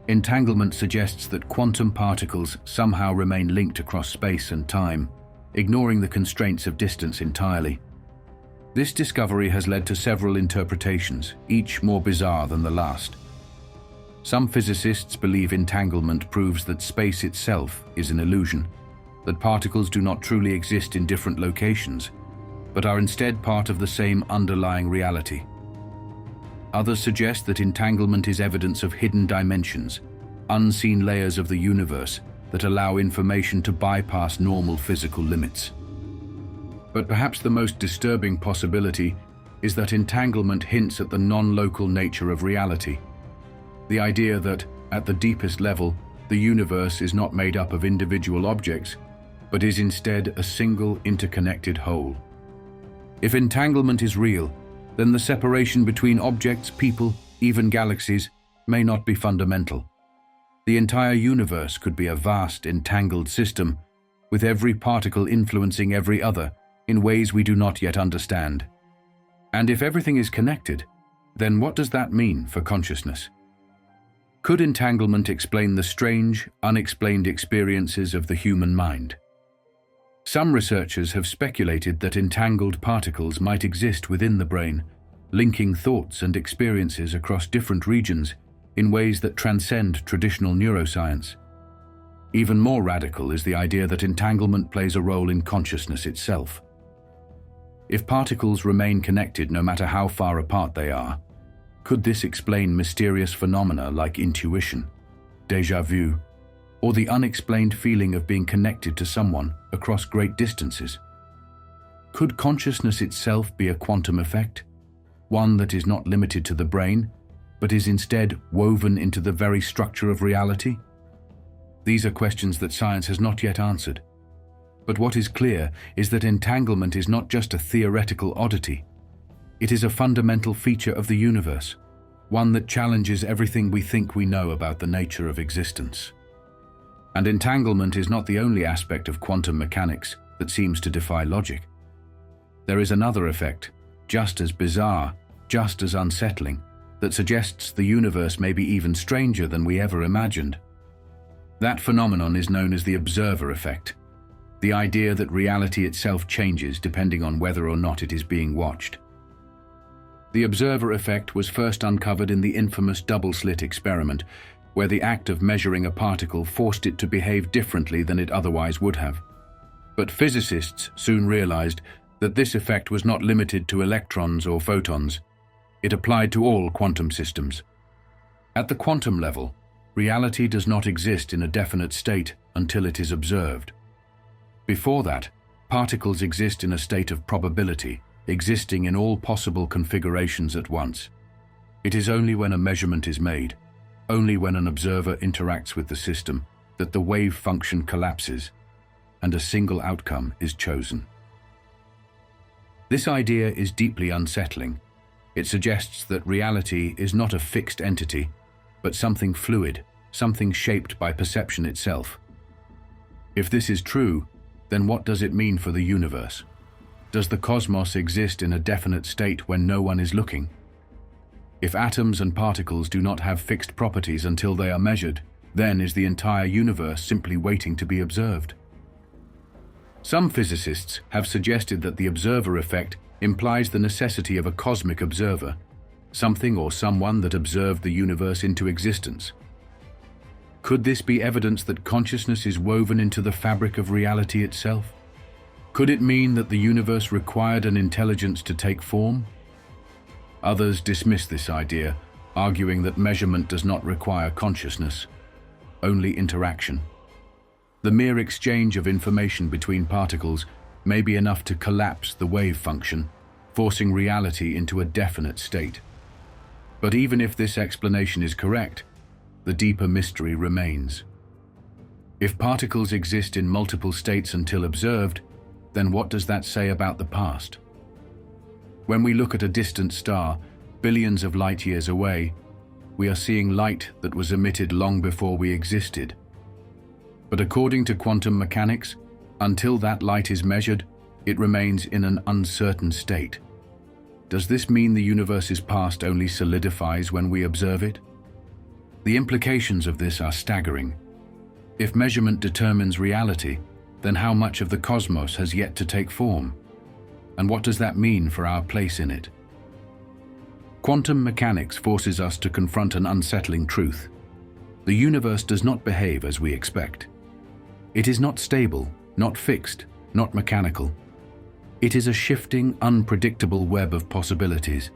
entanglement suggests that quantum particles somehow remain linked across space and time, ignoring the constraints of distance entirely. This discovery has led to several interpretations, each more bizarre than the last. Some physicists believe entanglement proves that space itself is an illusion, that particles do not truly exist in different locations, but are instead part of the same underlying reality. Others suggest that entanglement is evidence of hidden dimensions, unseen layers of the universe that allow information to bypass normal physical limits. But perhaps the most disturbing possibility is that entanglement hints at the non-local nature of reality. The idea that, at the deepest level, the universe is not made up of individual objects, but is instead a single interconnected whole. If entanglement is real, then the separation between objects, people, even galaxies, may not be fundamental. The entire universe could be a vast, entangled system, with every particle influencing every other in ways we do not yet understand. And if everything is connected, then what does that mean for consciousness? Could entanglement explain the strange, unexplained experiences of the human mind? Some researchers have speculated that entangled particles might exist within the brain, linking thoughts and experiences across different regions in ways that transcend traditional neuroscience. Even more radical is the idea that entanglement plays a role in consciousness itself. If particles remain connected no matter how far apart they are, could this explain mysterious phenomena like intuition, déjà vu, or the unexplained feeling of being connected to someone across great distances? Could consciousness itself be a quantum effect, one that is not limited to the brain, but is instead woven into the very structure of reality? These are questions that science has not yet answered. But what is clear is that entanglement is not just a theoretical oddity. It is a fundamental feature of the universe, one that challenges everything we think we know about the nature of existence. And entanglement is not the only aspect of quantum mechanics that seems to defy logic. There is another effect, just as bizarre, just as unsettling, that suggests the universe may be even stranger than we ever imagined. That phenomenon is known as the observer effect, the idea that reality itself changes depending on whether or not it is being watched. The observer effect was first uncovered in the infamous double-slit experiment, where the act of measuring a particle forced it to behave differently than it otherwise would have. But physicists soon realized that this effect was not limited to electrons or photons. It applied to all quantum systems. At the quantum level, reality does not exist in a definite state until it is observed. Before that, particles exist in a state of probability, existing in all possible configurations at once. It is only when a measurement is made, only when an observer interacts with the system, that the wave function collapses and a single outcome is chosen. This idea is deeply unsettling, It suggests that reality is not a fixed entity, but something fluid, something shaped by perception itself. If this is true, then what does it mean for the universe? Does the cosmos exist in a definite state when no one is looking? If atoms and particles do not have fixed properties until they are measured, then is the entire universe simply waiting to be observed? Some physicists have suggested that the observer effect implies the necessity of a cosmic observer, something or someone that observed the universe into existence. Could this be evidence that consciousness is woven into the fabric of reality itself? Could it mean that the universe required an intelligence to take form? Others dismiss this idea, arguing that measurement does not require consciousness, only interaction. The mere exchange of information between particles may be enough to collapse the wave function, forcing reality into a definite state. But even if this explanation is correct, the deeper mystery remains. If particles exist in multiple states until observed, then what does that say about the past? When we look at a distant star, billions of light years away, we are seeing light that was emitted long before we existed. But according to quantum mechanics, until that light is measured, it remains in an uncertain state. Does this mean the universe's past only solidifies when we observe it? The implications of this are staggering. If measurement determines reality, then how much of the cosmos has yet to take form? And what does that mean for our place in it? Quantum mechanics forces us to confront an unsettling truth. The universe does not behave as we expect. It is not stable, not fixed, not mechanical. It is a shifting, unpredictable web of possibilities,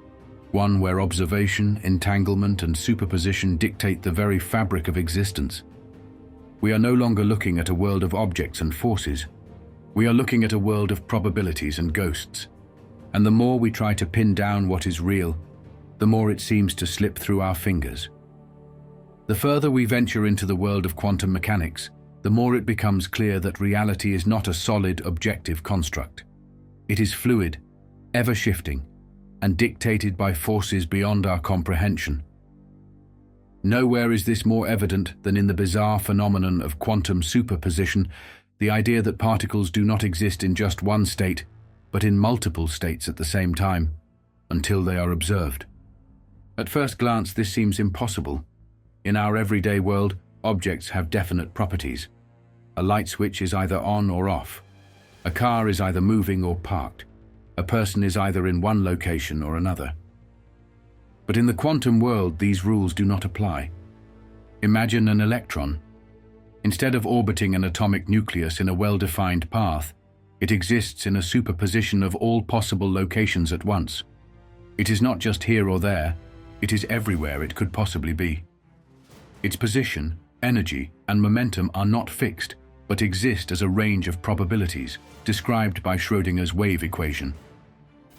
one where observation, entanglement, and superposition dictate the very fabric of existence. We are no longer looking at a world of objects and forces. We are looking at a world of probabilities and ghosts. And the more we try to pin down what is real, the more it seems to slip through our fingers. The further we venture into the world of quantum mechanics, the more it becomes clear that reality is not a solid, objective construct. It is fluid, ever-shifting, and dictated by forces beyond our comprehension. Nowhere is this more evident than in the bizarre phenomenon of quantum superposition, the idea that particles do not exist in just one state, but in multiple states at the same time, until they are observed. At first glance, this seems impossible. In our everyday world, objects have definite properties. A light switch is either on or off. A car is either moving or parked. A person is either in one location or another. But in the quantum world, these rules do not apply. Imagine an electron. Instead of orbiting an atomic nucleus in a well-defined path, it exists in a superposition of all possible locations at once. It is not just here or there, it is everywhere it could possibly be. Its position, energy, and momentum are not fixed, but exist as a range of probabilities, described by Schrödinger's wave equation.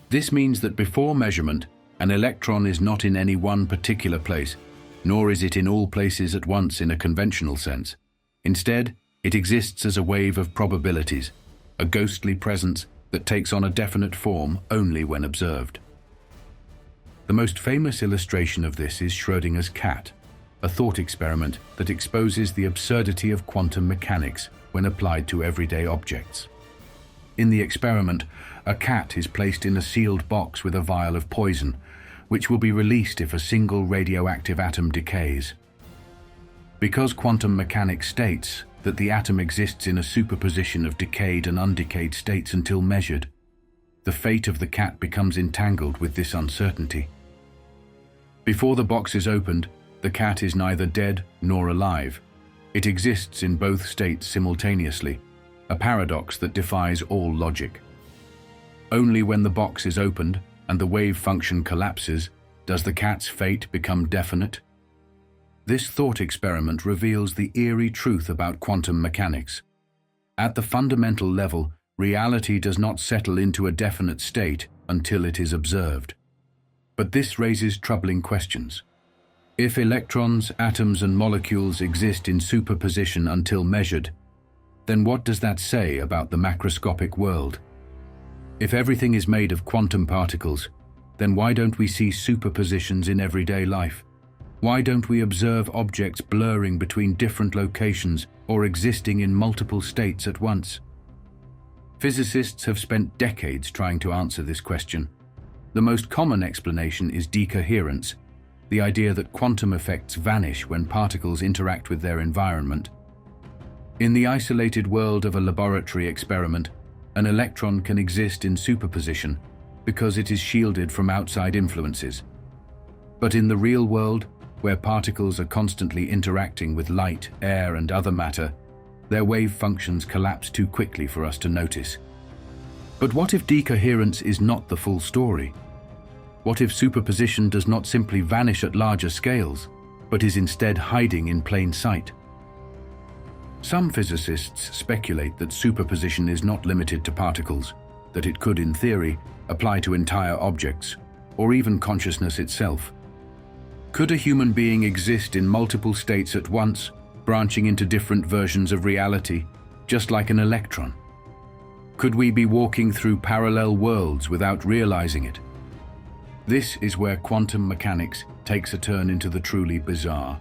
This means that before measurement, an electron is not in any one particular place, nor is it in all places at once in a conventional sense. Instead, it exists as a wave of probabilities, a ghostly presence that takes on a definite form only when observed. The most famous illustration of this is Schrödinger's cat, a thought experiment that exposes the absurdity of quantum mechanics when applied to everyday objects. In the experiment, a cat is placed in a sealed box with a vial of poison, which will be released if a single radioactive atom decays. Because quantum mechanics states that the atom exists in a superposition of decayed and undecayed states until measured, the fate of the cat becomes entangled with this uncertainty. Before the box is opened, the cat is neither dead nor alive. It exists in both states simultaneously, a paradox that defies all logic. Only when the box is opened and the wave function collapses does the cat's fate become definite. This thought experiment reveals the eerie truth about quantum mechanics. At the fundamental level, reality does not settle into a definite state until it is observed. But this raises troubling questions. If electrons, atoms, and molecules exist in superposition until measured, then what does that say about the macroscopic world? If everything is made of quantum particles, then why don't we see superpositions in everyday life? Why don't we observe objects blurring between different locations or existing in multiple states at once? Physicists have spent decades trying to answer this question. The most common explanation is decoherence, the idea that quantum effects vanish when particles interact with their environment. In the isolated world of a laboratory experiment, an electron can exist in superposition because it is shielded from outside influences. But in the real world, where particles are constantly interacting with light, air, and other matter, their wave functions collapse too quickly for us to notice. But what if decoherence is not the full story? What if superposition does not simply vanish at larger scales, but is instead hiding in plain sight? Some physicists speculate that superposition is not limited to particles, that it could, in theory, apply to entire objects, or even consciousness itself. Could a human being exist in multiple states at once, branching into different versions of reality, just like an electron? Could we be walking through parallel worlds without realizing it? This is where quantum mechanics takes a turn into the truly bizarre.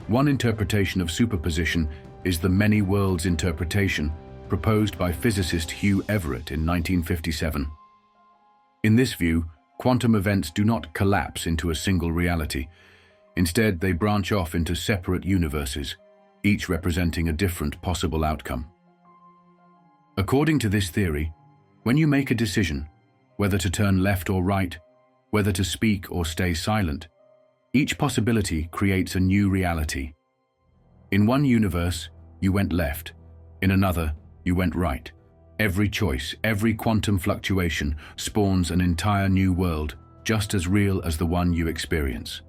One interpretation of superposition is the many worlds interpretation proposed by physicist Hugh Everett in 1957. In this view, quantum events do not collapse into a single reality. Instead, they branch off into separate universes, each representing a different possible outcome. According to this theory, when you make a decision, whether to turn left or right, whether to speak or stay silent, each possibility creates a new reality. In one universe, you went left. In another, you went right. Every choice, every quantum fluctuation spawns an entire new world, just as real as the one you experience.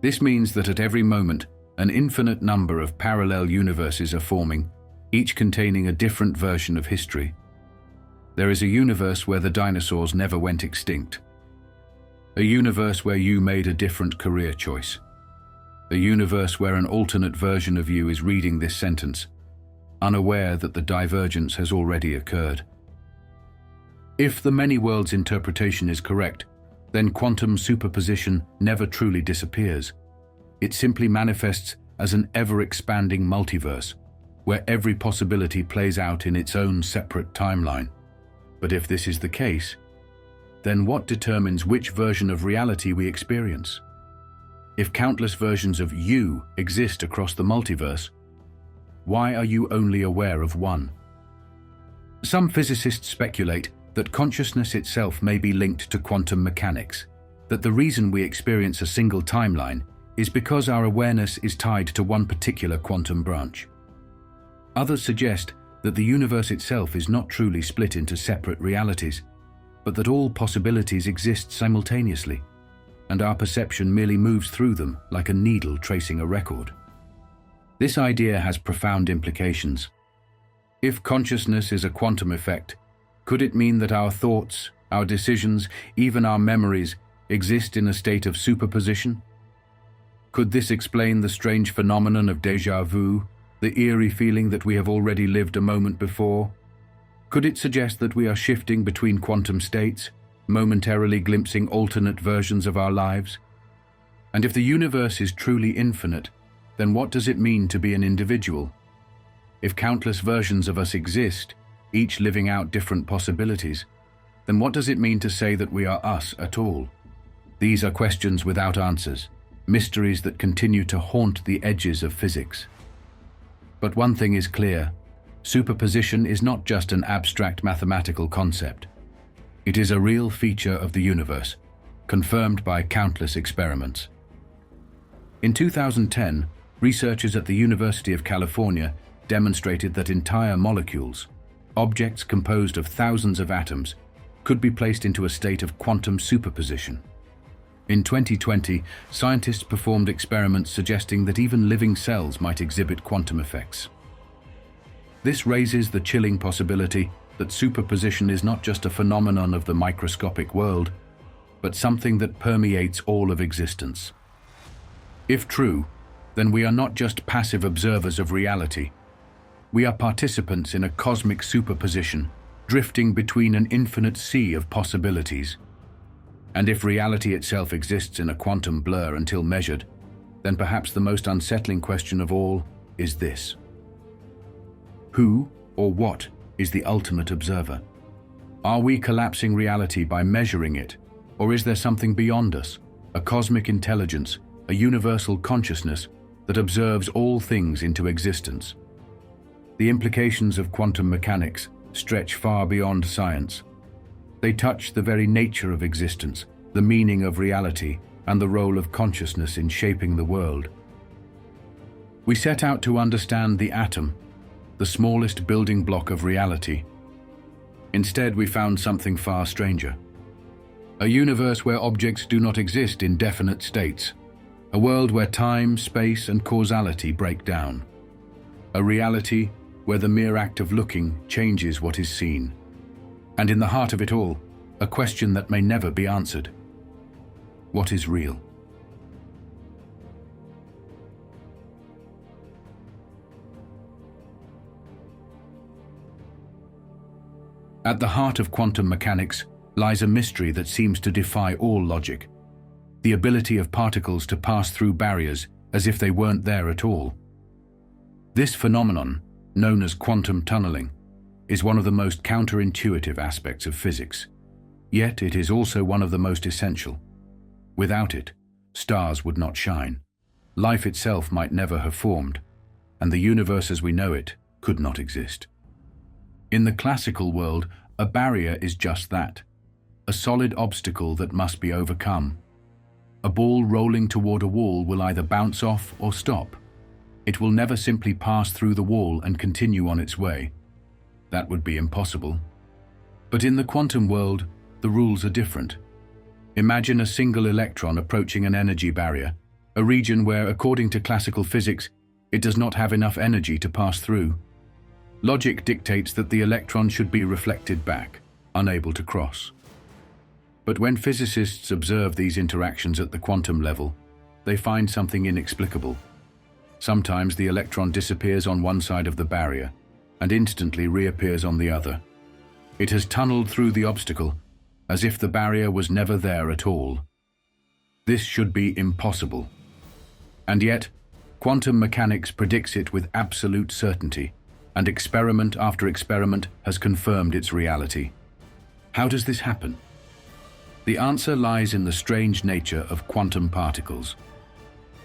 This means that at every moment, an infinite number of parallel universes are forming, each containing a different version of history. There is a universe where the dinosaurs never went extinct. A universe where you made a different career choice. A universe where an alternate version of you is reading this sentence, unaware that the divergence has already occurred. If the many worlds interpretation is correct, then quantum superposition never truly disappears. It simply manifests as an ever-expanding multiverse, where every possibility plays out in its own separate timeline. But if this is the case, then what determines which version of reality we experience? If countless versions of you exist across the multiverse, why are you only aware of one? Some physicists speculate that consciousness itself may be linked to quantum mechanics, that the reason we experience a single timeline is because our awareness is tied to one particular quantum branch. Others suggest that the universe itself is not truly split into separate realities, but that all possibilities exist simultaneously, and our perception merely moves through them like a needle tracing a record. This idea has profound implications. If consciousness is a quantum effect, could it mean that our thoughts, our decisions, even our memories exist in a state of superposition? Could this explain the strange phenomenon of déjà vu, the eerie feeling that we have already lived a moment before? Could it suggest that we are shifting between quantum states, momentarily glimpsing alternate versions of our lives? And if the universe is truly infinite, then what does it mean to be an individual? If countless versions of us exist, each living out different possibilities, then what does it mean to say that we are us at all? These are questions without answers, mysteries that continue to haunt the edges of physics. But one thing is clear: superposition is not just an abstract mathematical concept. It is a real feature of the universe, confirmed by countless experiments. In 2010, researchers at the University of California demonstrated that entire molecules, objects composed of thousands of atoms, could be placed into a state of quantum superposition. In 2020, scientists performed experiments suggesting that even living cells might exhibit quantum effects. This raises the chilling possibility that superposition is not just a phenomenon of the microscopic world, but something that permeates all of existence. If true, then we are not just passive observers of reality. We are participants in a cosmic superposition, drifting between an infinite sea of possibilities. And if reality itself exists in a quantum blur until measured, then perhaps the most unsettling question of all is this: who or what is the ultimate observer? Are we collapsing reality by measuring it, or is there something beyond us, a cosmic intelligence, a universal consciousness that observes all things into existence? The implications of quantum mechanics stretch far beyond science. They touch the very nature of existence, the meaning of reality, and the role of consciousness in shaping the world. We set out to understand the atom, the smallest building block of reality. Instead, we found something far stranger. A universe where objects do not exist in definite states. A world where time, space, and causality break down. A reality where the mere act of looking changes what is seen. And in the heart of it all, a question that may never be answered: what is real? At the heart of quantum mechanics lies a mystery that seems to defy all logic: the ability of particles to pass through barriers as if they weren't there at all. This phenomenon, known as quantum tunneling, is one of the most counterintuitive aspects of physics. Yet it is also one of the most essential. Without it, stars would not shine, life itself might never have formed, and the universe as we know it could not exist. In the classical world, a barrier is just that: a solid obstacle that must be overcome. A ball rolling toward a wall will either bounce off or stop. It will never simply pass through the wall and continue on its way. That would be impossible. But in the quantum world, the rules are different. Imagine a single electron approaching an energy barrier, a region where, according to classical physics, it does not have enough energy to pass through. Logic dictates that the electron should be reflected back, unable to cross. But when physicists observe these interactions at the quantum level, they find something inexplicable. Sometimes the electron disappears on one side of the barrier and instantly reappears on the other. It has tunneled through the obstacle, as if the barrier was never there at all. This should be impossible. And yet, quantum mechanics predicts it with absolute certainty, and experiment after experiment has confirmed its reality. How does this happen? The answer lies in the strange nature of quantum particles.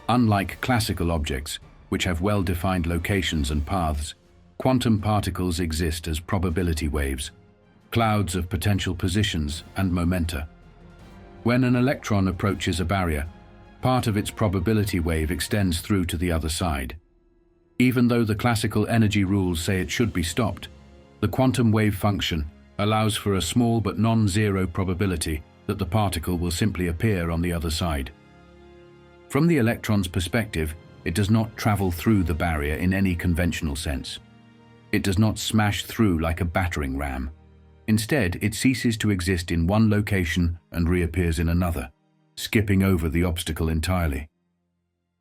Unlike classical objects, which have well-defined locations and paths, quantum particles exist as probability waves, clouds of potential positions and momenta. When an electron approaches a barrier, part of its probability wave extends through to the other side. Even though the classical energy rules say it should be stopped, the quantum wave function allows for a small but non-zero probability that the particle will simply appear on the other side. From the electron's perspective, it does not travel through the barrier in any conventional sense. It does not smash through like a battering ram. Instead, it ceases to exist in one location and reappears in another, skipping over the obstacle entirely.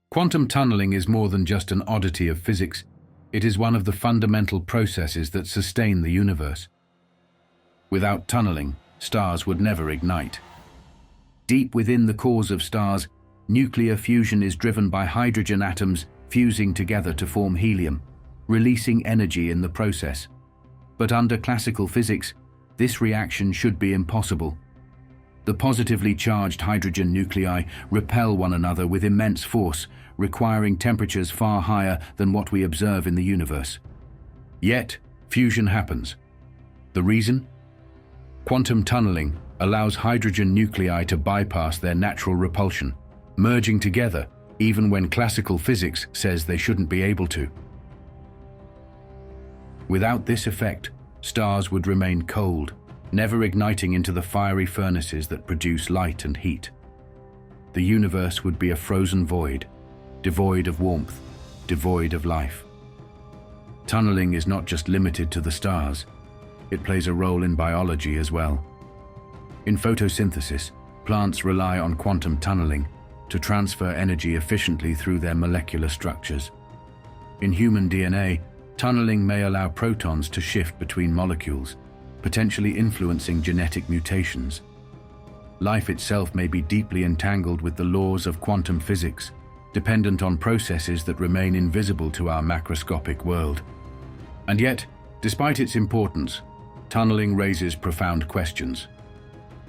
Quantum tunneling is more than just an oddity of physics. It is one of the fundamental processes that sustain the universe. Without tunneling, stars would never ignite. Deep within the cores of stars, nuclear fusion is driven by hydrogen atoms fusing together to form helium, releasing energy in the process. But under classical physics, this reaction should be impossible. The positively charged hydrogen nuclei repel one another with immense force, requiring temperatures far higher than what we observe in the universe. Yet, fusion happens. The reason? Quantum tunneling allows hydrogen nuclei to bypass their natural repulsion, merging together even when classical physics says they shouldn't be able to. Without this effect, stars would remain cold, never igniting into the fiery furnaces that produce light and heat. The universe would be a frozen void, devoid of warmth, devoid of life. Tunneling is not just limited to the stars. It plays a role in biology as well. In photosynthesis, plants rely on quantum tunneling to transfer energy efficiently through their molecular structures. In human DNA, tunneling may allow protons to shift between molecules, potentially influencing genetic mutations. life itself may be deeply entangled with the laws of quantum physics, dependent on processes that remain invisible to our macroscopic world. And yet, despite its importance, tunneling raises profound questions.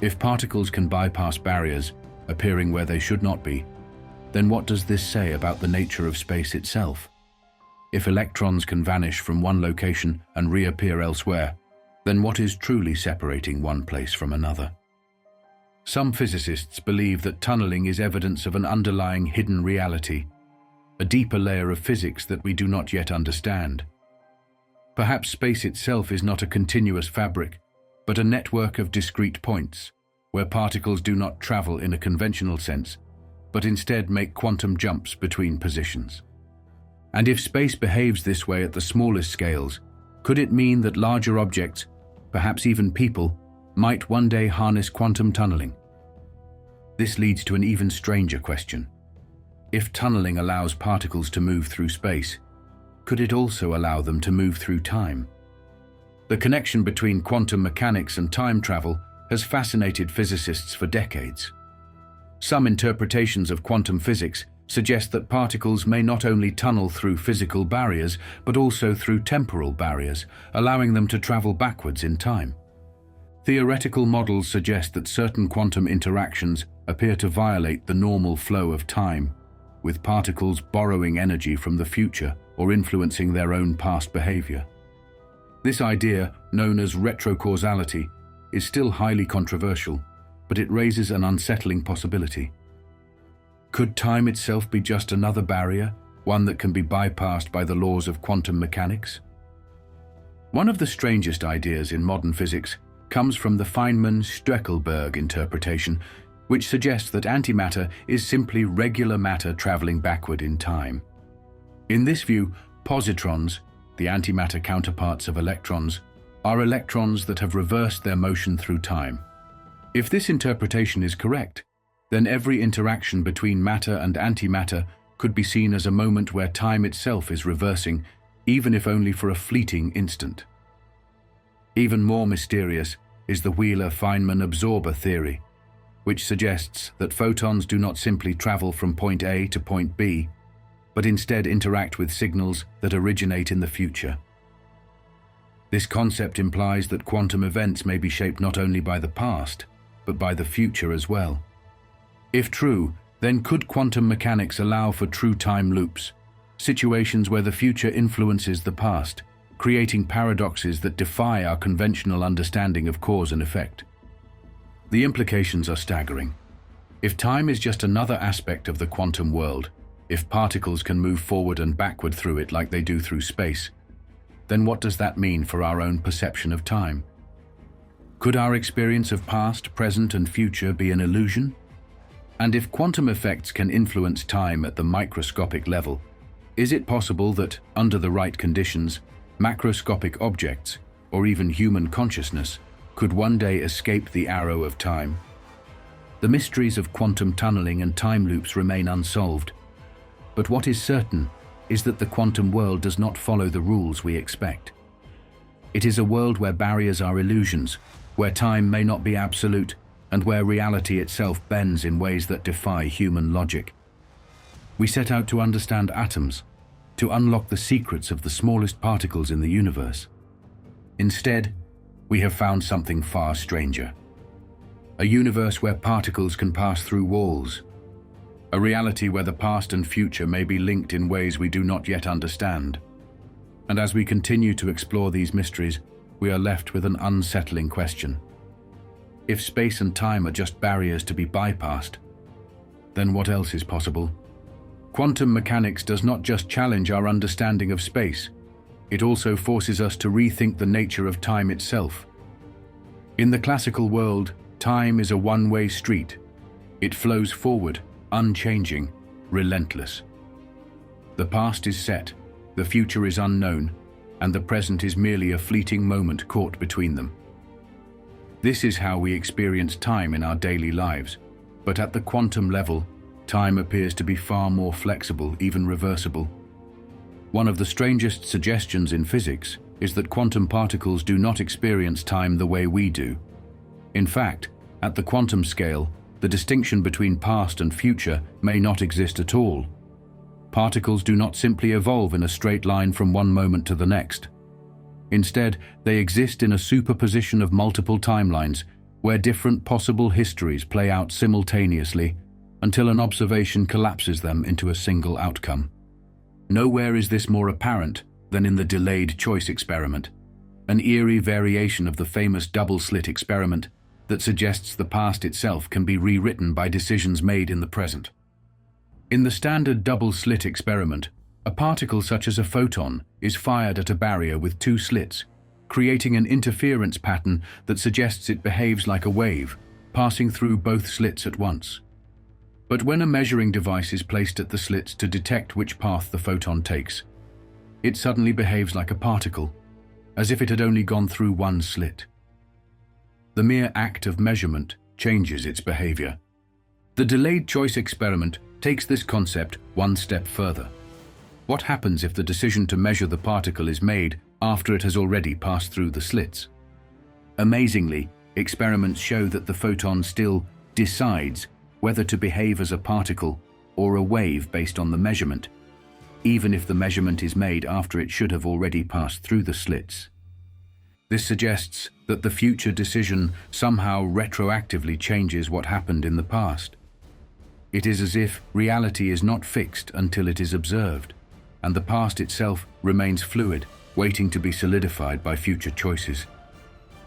If particles can bypass barriers, appearing where they should not be, then what does this say about the nature of space itself? If electrons can vanish from one location and reappear elsewhere, then what is truly separating one place from another? Some physicists believe that tunneling is evidence of an underlying hidden reality, a deeper layer of physics that we do not yet understand. Perhaps space itself is not a continuous fabric, but a network of discrete points, where particles do not travel in a conventional sense, but instead make quantum jumps between positions. And if space behaves this way at the smallest scales, could it mean that larger objects, perhaps even people, might one day harness quantum tunneling? This leads to an even stranger question. If tunneling allows particles to move through space, could it also allow them to move through time? The connection between quantum mechanics and time travel has fascinated physicists for decades. Some interpretations of quantum physics suggest that particles may not only tunnel through physical barriers, but also through temporal barriers, allowing them to travel backwards in time. Theoretical models suggest that certain quantum interactions appear to violate the normal flow of time, with particles borrowing energy from the future or influencing their own past behavior. This idea, known as retrocausality, is still highly controversial, but it raises an unsettling possibility. Could time itself be just another barrier, one that can be bypassed by the laws of quantum mechanics? One of the strangest ideas in modern physics comes from the Feynman-Streckelberg interpretation, which suggests that antimatter is simply regular matter traveling backward in time. In this view, positrons, the antimatter counterparts of electrons, are electrons that have reversed their motion through time. If this interpretation is correct, then every interaction between matter and antimatter could be seen as a moment where time itself is reversing, even if only for a fleeting instant. Even more mysterious is the Wheeler-Feynman absorber theory, which suggests that photons do not simply travel from point A to point B, but instead interact with signals that originate in the future. This concept implies that quantum events may be shaped not only by the past, but by the future as well. If true, then could quantum mechanics allow for true time loops, situations where the future influences the past, creating paradoxes that defy our conventional understanding of cause and effect? The implications are staggering. If time is just another aspect of the quantum world, if particles can move forward and backward through it like they do through space, then what does that mean for our own perception of time? Could our experience of past, present, and future be an illusion? And if quantum effects can influence time at the microscopic level, is it possible that, under the right conditions, macroscopic objects, or even human consciousness, could one day escape the arrow of time? The mysteries of quantum tunneling and time loops remain unsolved. But what is certain is that the quantum world does not follow the rules we expect. It is a world where barriers are illusions, where time may not be absolute, and where reality itself bends in ways that defy human logic. We set out to understand atoms, to unlock the secrets of the smallest particles in the universe. Instead, we have found something far stranger. A universe where particles can pass through walls. A reality where the past and future may be linked in ways we do not yet understand. And as we continue to explore these mysteries, we are left with an unsettling question. If space and time are just barriers to be bypassed, then what else is possible? Quantum mechanics does not just challenge our understanding of space, it also forces us to rethink the nature of time itself. In the classical world, time is a one-way street. It flows forward, unchanging, relentless. The past is set, the future is unknown, and the present is merely a fleeting moment caught between them. This is how we experience time in our daily lives, but at the quantum level, time appears to be far more flexible, even reversible. One of the strangest suggestions in physics is that quantum particles do not experience time the way we do. In fact, At the quantum scale, the distinction between past and future may not exist at all. Particles do not simply evolve in a straight line from one moment to the next. Instead, they exist in a superposition of multiple timelines where different possible histories play out simultaneously until an observation collapses them into a single outcome. Nowhere is this more apparent than in the delayed choice experiment, an eerie variation of the famous double-slit experiment that suggests the past itself can be rewritten by decisions made in the present. In the standard double-slit experiment, a particle such as a photon is fired at a barrier with two slits, creating an interference pattern that suggests it behaves like a wave, passing through both slits at once. But when a measuring device is placed at the slits to detect which path the photon takes, it suddenly behaves like a particle, as if it had only gone through one slit. The mere act of measurement changes its behavior. The delayed choice experiment takes this concept one step further. What happens if the decision to measure the particle is made after it has already passed through the slits? Amazingly, experiments show that the photon still decides whether to behave as a particle or a wave based on the measurement, even if the measurement is made after it should have already passed through the slits. This suggests that the future decision somehow retroactively changes what happened in the past. It is as if reality is not fixed until it is observed, and the past itself remains fluid, waiting to be solidified by future choices.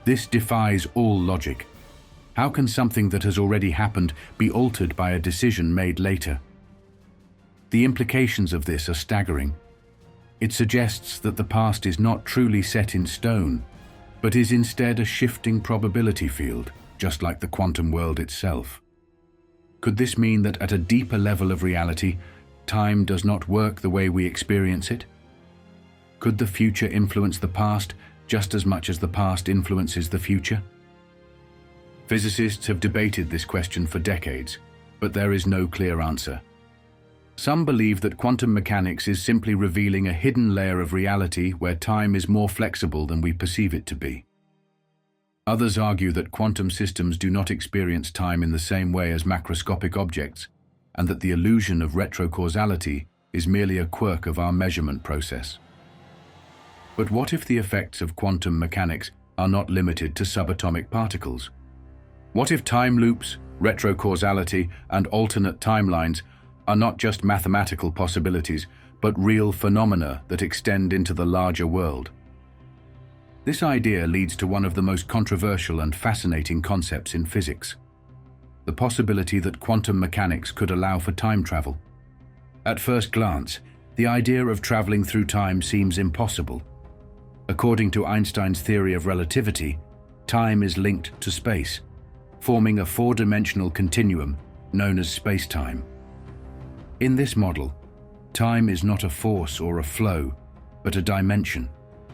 This defies all logic. How can something that has already happened be altered by a decision made later? The implications of this are staggering. It suggests that the past is not truly set in stone, but is instead a shifting probability field, just like the quantum world itself. Could this mean that at a deeper level of reality, time does not work the way we experience it? Could the future influence the past just as much as the past influences the future? Physicists have debated this question for decades, but there is no clear answer. Some believe that quantum mechanics is simply revealing a hidden layer of reality where time is more flexible than we perceive it to be. Others argue that quantum systems do not experience time in the same way as macroscopic objects, and that the illusion of retrocausality is merely a quirk of our measurement process. But what if the effects of quantum mechanics are not limited to subatomic particles? What if time loops, retrocausality, and alternate timelines are not just mathematical possibilities, but real phenomena that extend into the larger world? This idea leads to one of the most controversial and fascinating concepts in physics: the possibility that quantum mechanics could allow for time travel. At first glance, the idea of traveling through time seems impossible. According to Einstein's theory of relativity, time is linked to space, forming a four-dimensional continuum known as space-time. In this model, time is not a force or a flow, but a dimension,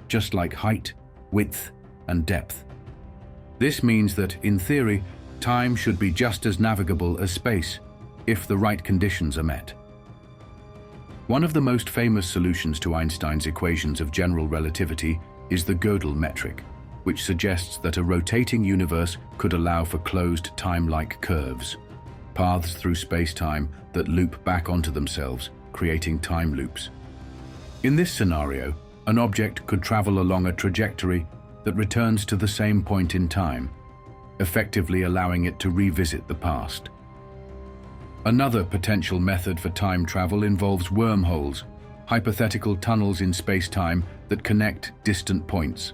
just like height, width, and depth. This means that, in theory, time should be just as navigable as space, if the right conditions are met. One of the most famous solutions to Einstein's equations of general relativity is the Gödel metric, which suggests that a rotating universe could allow for closed time-like curves, paths through space-time that loop back onto themselves, creating time loops. In this scenario, an object could travel along a trajectory that returns to the same point in time, effectively allowing it to revisit the past. Another potential method for time travel involves wormholes, hypothetical tunnels in space-time that connect distant points.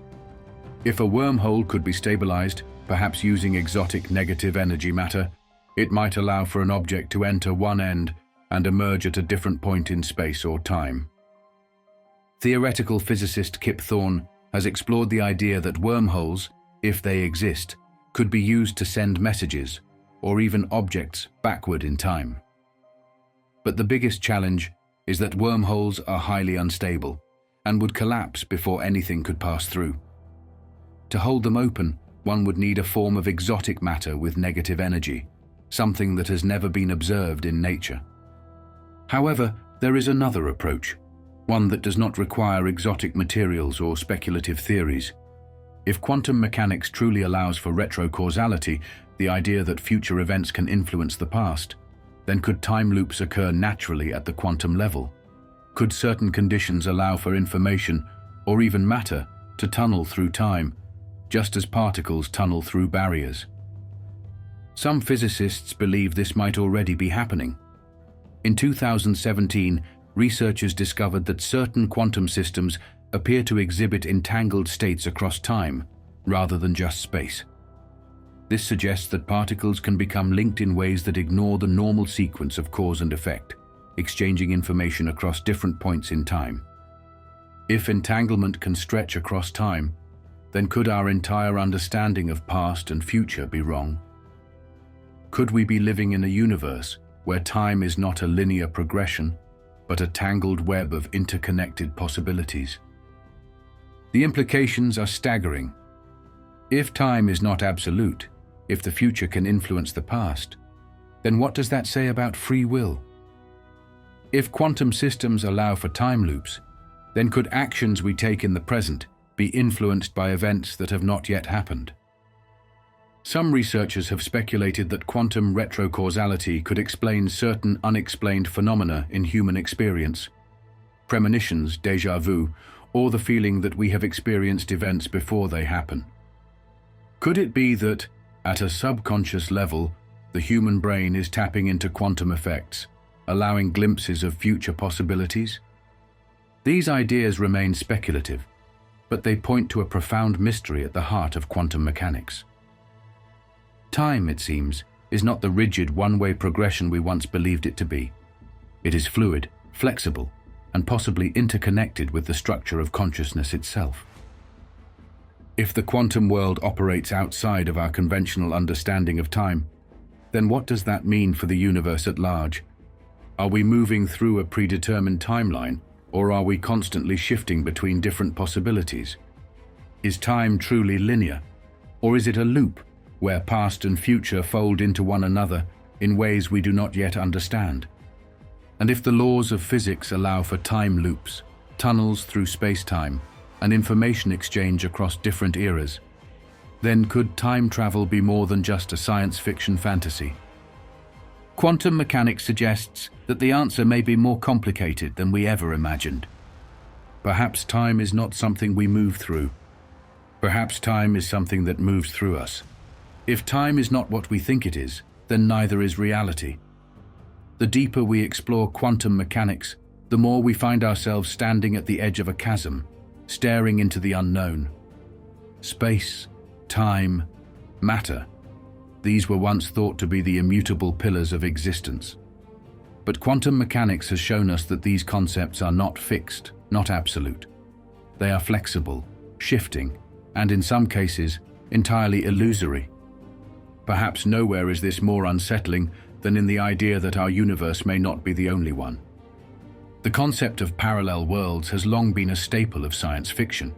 If a wormhole could be stabilized, perhaps using exotic negative energy matter, it might allow for an object to enter one end and emerge at a different point in space or time. Theoretical physicist Kip Thorne has explored the idea that wormholes, if they exist, could be used to send messages or even objects backward in time. But the biggest challenge is that wormholes are highly unstable and would collapse before anything could pass through. To hold them open, one would need a form of exotic matter with negative energy, something that has never been observed in nature. However, there is another approach, one that does not require exotic materials or speculative theories. If quantum mechanics truly allows for retrocausality, the idea that future events can influence the past, then could time loops occur naturally at the quantum level? Could certain conditions allow for information, or even matter, to tunnel through time, just as particles tunnel through barriers? Some physicists believe this might already be happening. In 2017, researchers discovered that certain quantum systems appear to exhibit entangled states across time, rather than just space. This suggests that particles can become linked in ways that ignore the normal sequence of cause and effect, exchanging information across different points in time. If entanglement can stretch across time, then could our entire understanding of past and future be wrong? Could we be living in a universe where time is not a linear progression, but a tangled web of interconnected possibilities? The implications are staggering. If time is not absolute, if the future can influence the past, then what does that say about free will? If quantum systems allow for time loops, then could actions we take in the present be influenced by events that have not yet happened? Some researchers have speculated that quantum retrocausality could explain certain unexplained phenomena in human experience. Premonitions, déjà vu, or the feeling that we have experienced events before they happen. Could it be that, at a subconscious level, the human brain is tapping into quantum effects, allowing glimpses of future possibilities? These ideas remain speculative, but they point to a profound mystery at the heart of quantum mechanics. Time, it seems, is not the rigid one-way progression we once believed it to be. It is fluid, flexible, and possibly interconnected with the structure of consciousness itself. If the quantum world operates outside of our conventional understanding of time, then what does that mean for the universe at large? Are we moving through a predetermined timeline, or are we constantly shifting between different possibilities? Is time truly linear, or is it a loop where past and future fold into one another in ways we do not yet understand? And if the laws of physics allow for time loops, tunnels through space-time, and information exchange across different eras, then could time travel be more than just a science fiction fantasy? Quantum mechanics suggests that the answer may be more complicated than we ever imagined. Perhaps time is not something we move through. Perhaps time is something that moves through us. If time is not what we think it is, then neither is reality. The deeper we explore quantum mechanics, the more we find ourselves standing at the edge of a chasm, staring into the unknown. Space, time, matter. These were once thought to be the immutable pillars of existence. But quantum mechanics has shown us that these concepts are not fixed, not absolute. They are flexible, shifting, and in some cases, entirely illusory. Perhaps nowhere is this more unsettling than in the idea that our universe may not be the only one. The concept of parallel worlds has long been a staple of science fiction,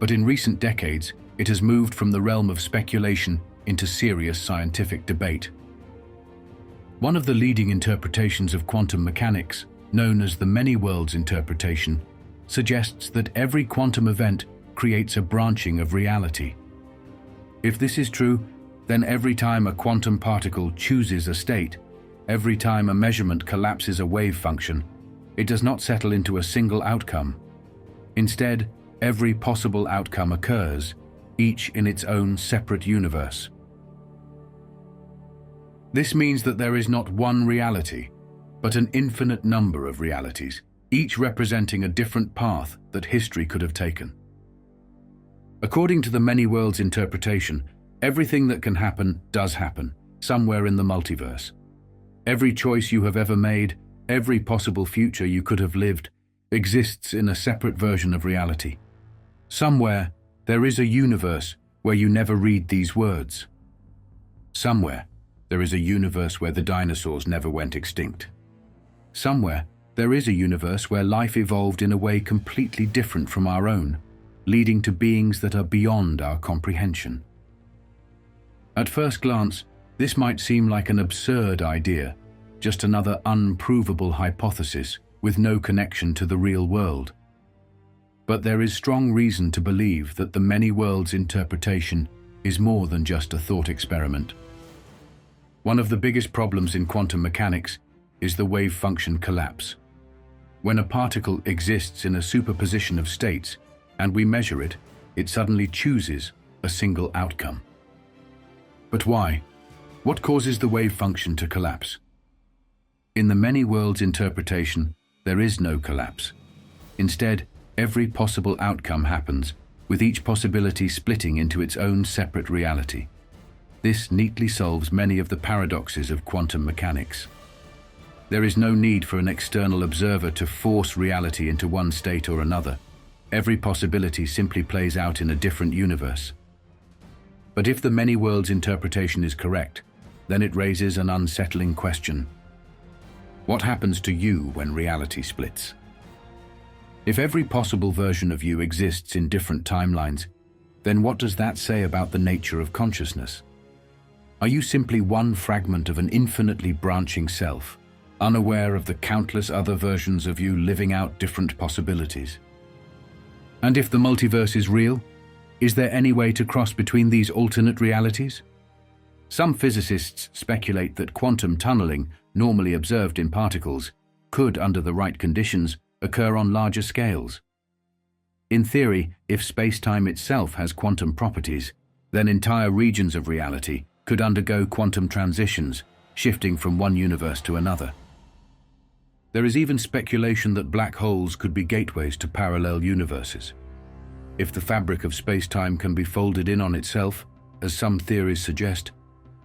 but in recent decades, it has moved from the realm of speculation into serious scientific debate. One of the leading interpretations of quantum mechanics, known as the many worlds interpretation, suggests that every quantum event creates a branching of reality. If this is true, then every time a quantum particle chooses a state, every time a measurement collapses a wave function, it does not settle into a single outcome. Instead, every possible outcome occurs, each in its own separate universe. This means that there is not one reality, but an infinite number of realities, each representing a different path that history could have taken. According to the many worlds interpretation, everything that can happen does happen, somewhere in the multiverse. Every choice you have ever made, every possible future you could have lived, exists in a separate version of reality. Somewhere, there is a universe where you never read these words. Somewhere, there is a universe where the dinosaurs never went extinct. Somewhere, there is a universe where life evolved in a way completely different from our own, leading to beings that are beyond our comprehension. At first glance, this might seem like an absurd idea, just another unprovable hypothesis with no connection to the real world. But there is strong reason to believe that the many worlds interpretation is more than just a thought experiment. One of the biggest problems in quantum mechanics is the wave function collapse. When a particle exists in a superposition of states and we measure it, it suddenly chooses a single outcome. But why? What causes the wave function to collapse? In the many worlds interpretation, there is no collapse. Instead, every possible outcome happens, with each possibility splitting into its own separate reality. This neatly solves many of the paradoxes of quantum mechanics. There is no need for an external observer to force reality into one state or another. Every possibility simply plays out in a different universe. But if the many worlds interpretation is correct, then it raises an unsettling question. What happens to you when reality splits? If every possible version of you exists in different timelines, then what does that say about the nature of consciousness? Are you simply one fragment of an infinitely branching self, unaware of the countless other versions of you living out different possibilities? And if the multiverse is real, is there any way to cross between these alternate realities? Some physicists speculate that quantum tunneling, normally observed in particles, could, under the right conditions, occur on larger scales. In theory, if space-time itself has quantum properties, then entire regions of reality could undergo quantum transitions, shifting from one universe to another. There is even speculation that black holes could be gateways to parallel universes. If the fabric of space-time can be folded in on itself, as some theories suggest,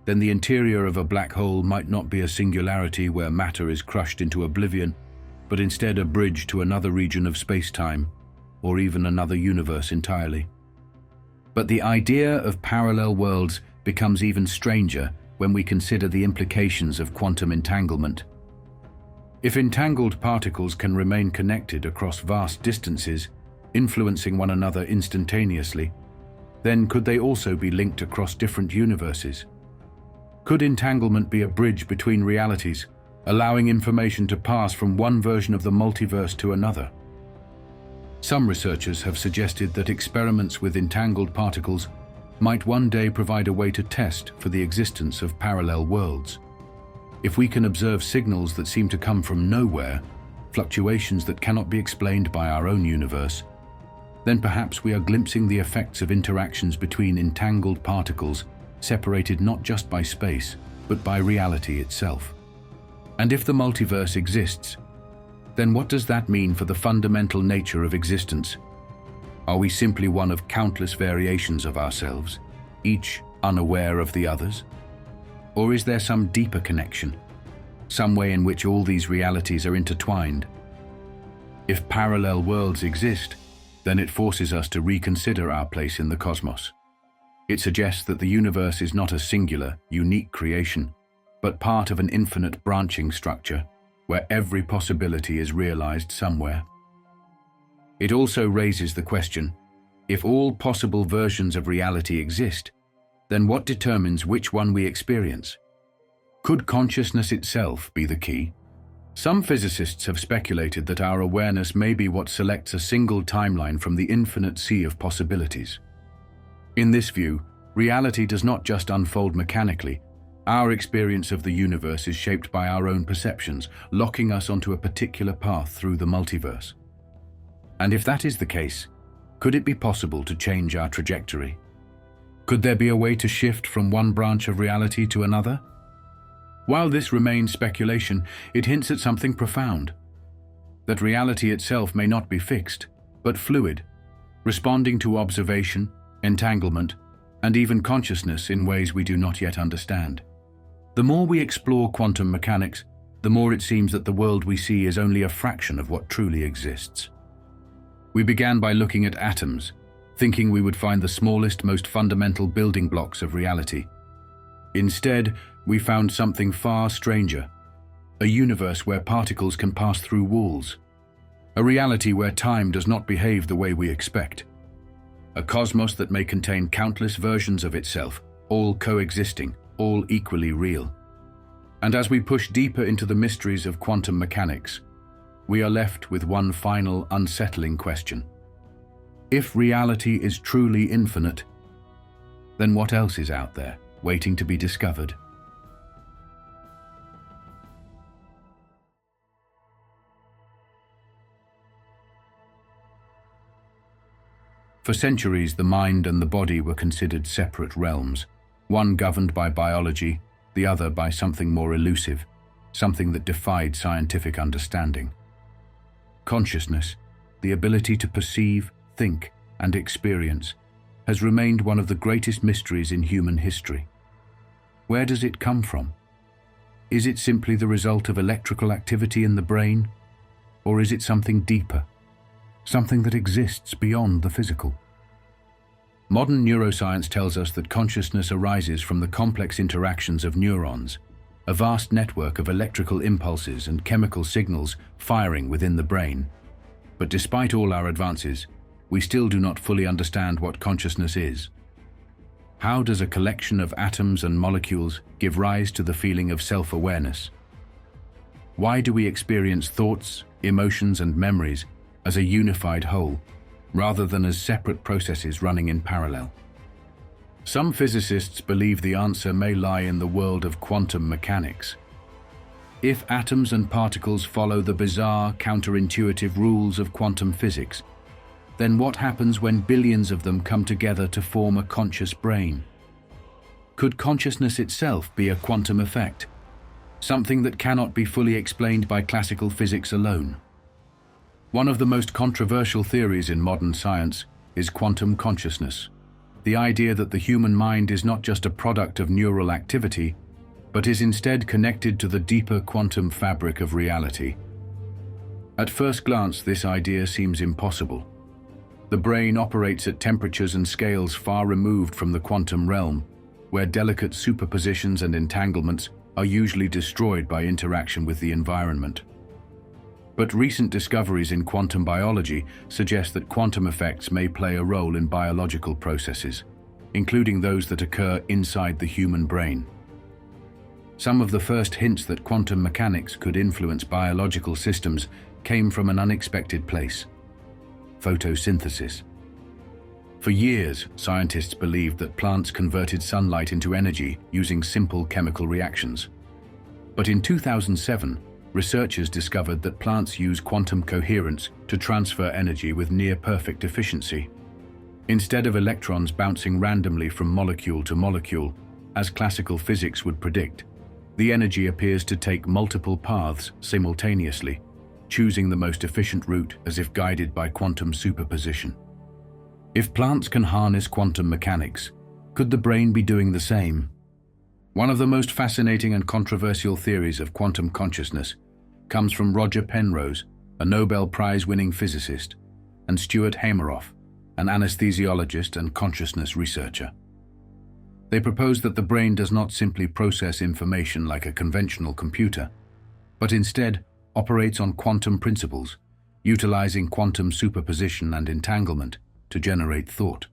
then the interior of a black hole might not be a singularity where matter is crushed into oblivion, but instead a bridge to another region of space-time, or even another universe entirely. But the idea of parallel worlds becomes even stranger when we consider the implications of quantum entanglement. If entangled particles can remain connected across vast distances, influencing one another instantaneously, then could they also be linked across different universes? Could entanglement be a bridge between realities, allowing information to pass from one version of the multiverse to another? Some researchers have suggested that experiments with entangled particles might one day provide a way to test for the existence of parallel worlds. If we can observe signals that seem to come from nowhere, fluctuations that cannot be explained by our own universe, then perhaps we are glimpsing the effects of interactions between entangled particles separated not just by space, but by reality itself. And if the multiverse exists, then what does that mean for the fundamental nature of existence? Are we simply one of countless variations of ourselves, each unaware of the others? Or is there some deeper connection, some way in which all these realities are intertwined? If parallel worlds exist, then it forces us to reconsider our place in the cosmos. It suggests that the universe is not a singular, unique creation, but part of an infinite branching structure where every possibility is realized somewhere. It also raises the question, if all possible versions of reality exist, then what determines which one we experience? Could consciousness itself be the key? Some physicists have speculated that our awareness may be what selects a single timeline from the infinite sea of possibilities. In this view, reality does not just unfold mechanically. Our experience of the universe is shaped by our own perceptions, locking us onto a particular path through the multiverse. And if that is the case, could it be possible to change our trajectory? Could there be a way to shift from one branch of reality to another? While this remains speculation, it hints at something profound: that reality itself may not be fixed, but fluid, responding to observation, entanglement, and even consciousness in ways we do not yet understand. The more we explore quantum mechanics, the more it seems that the world we see is only a fraction of what truly exists. We began by looking at atoms, thinking we would find the smallest, most fundamental building blocks of reality. Instead, we found something far stranger: a universe where particles can pass through walls, a reality where time does not behave the way we expect, a cosmos that may contain countless versions of itself, all coexisting, all equally real. And as we push deeper into the mysteries of quantum mechanics, we are left with one final unsettling question. If reality is truly infinite, then what else is out there, waiting to be discovered? For centuries, the mind and the body were considered separate realms, one governed by biology, the other by something more elusive, something that defied scientific understanding. Consciousness, the ability to perceive, think, and experience, has remained one of the greatest mysteries in human history. Where does it come from? Is it simply the result of electrical activity in the brain? Or is it something deeper, something that exists beyond the physical? Modern neuroscience tells us that consciousness arises from the complex interactions of neurons, a vast network of electrical impulses and chemical signals firing within the brain. But despite all our advances, we still do not fully understand what consciousness is. How does a collection of atoms and molecules give rise to the feeling of self-awareness? Why do we experience thoughts, emotions, and memories as a unified whole, rather than as separate processes running in parallel? Some physicists believe the answer may lie in the world of quantum mechanics. If atoms and particles follow the bizarre, counterintuitive rules of quantum physics, then what happens when billions of them come together to form a conscious brain? Could consciousness itself be a quantum effect, something that cannot be fully explained by classical physics alone? One of the most controversial theories in modern science is quantum consciousness, the idea that the human mind is not just a product of neural activity, but is instead connected to the deeper quantum fabric of reality. At first glance, this idea seems impossible. The brain operates at temperatures and scales far removed from the quantum realm, where delicate superpositions and entanglements are usually destroyed by interaction with the environment. But recent discoveries in quantum biology suggest that quantum effects may play a role in biological processes, including those that occur inside the human brain. Some of the first hints that quantum mechanics could influence biological systems came from an unexpected place: photosynthesis. For years, scientists believed that plants converted sunlight into energy using simple chemical reactions. But in 2007, researchers discovered that plants use quantum coherence to transfer energy with near-perfect efficiency. Instead of electrons bouncing randomly from molecule to molecule, as classical physics would predict, the energy appears to take multiple paths simultaneously, choosing the most efficient route as if guided by quantum superposition. If plants can harness quantum mechanics, could the brain be doing the same? One of the most fascinating and controversial theories of quantum consciousness comes from Roger Penrose, a Nobel Prize-winning physicist, and Stuart Hameroff, an anesthesiologist and consciousness researcher. They propose that the brain does not simply process information like a conventional computer, but instead operates on quantum principles, utilizing quantum superposition and entanglement to generate thought.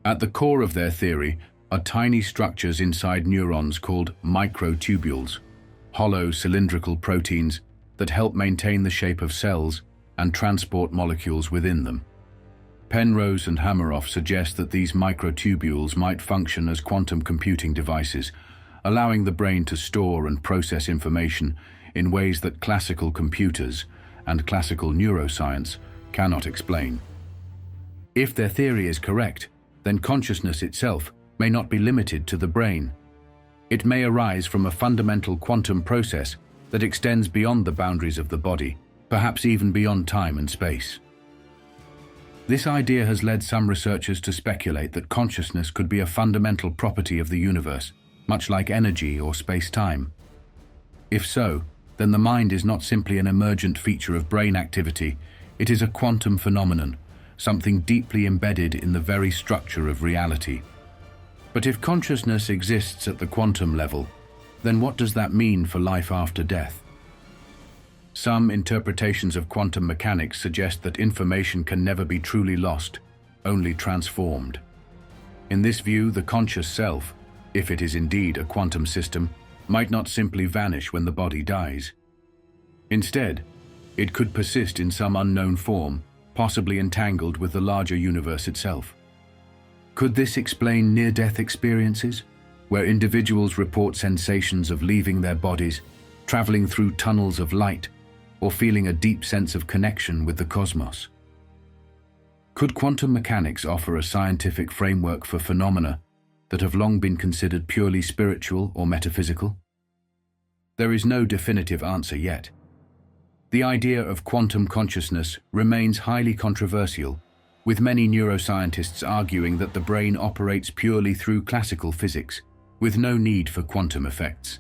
At the core of their theory are tiny structures inside neurons called microtubules, hollow cylindrical proteins that help maintain the shape of cells and transport molecules within them. Penrose and Hameroff suggest that these microtubules might function as quantum computing devices, allowing the brain to store and process information in ways that classical computers and classical neuroscience cannot explain. If their theory is correct, then consciousness itself may not be limited to the brain. It may arise from a fundamental quantum process that extends beyond the boundaries of the body, perhaps even beyond time and space. This idea has led some researchers to speculate that consciousness could be a fundamental property of the universe, much like energy or space-time. If so, then the mind is not simply an emergent feature of brain activity, it is a quantum phenomenon, something deeply embedded in the very structure of reality. But if consciousness exists at the quantum level, then what does that mean for life after death? Some interpretations of quantum mechanics suggest that information can never be truly lost, only transformed. In this view, the conscious self, if it is indeed a quantum system, might not simply vanish when the body dies. Instead, it could persist in some unknown form, possibly entangled with the larger universe itself. Could this explain near-death experiences, where individuals report sensations of leaving their bodies, traveling through tunnels of light, or feeling a deep sense of connection with the cosmos? Could quantum mechanics offer a scientific framework for phenomena that have long been considered purely spiritual or metaphysical? There is no definitive answer yet. The idea of quantum consciousness remains highly controversial, with many neuroscientists arguing that the brain operates purely through classical physics, with no need for quantum effects.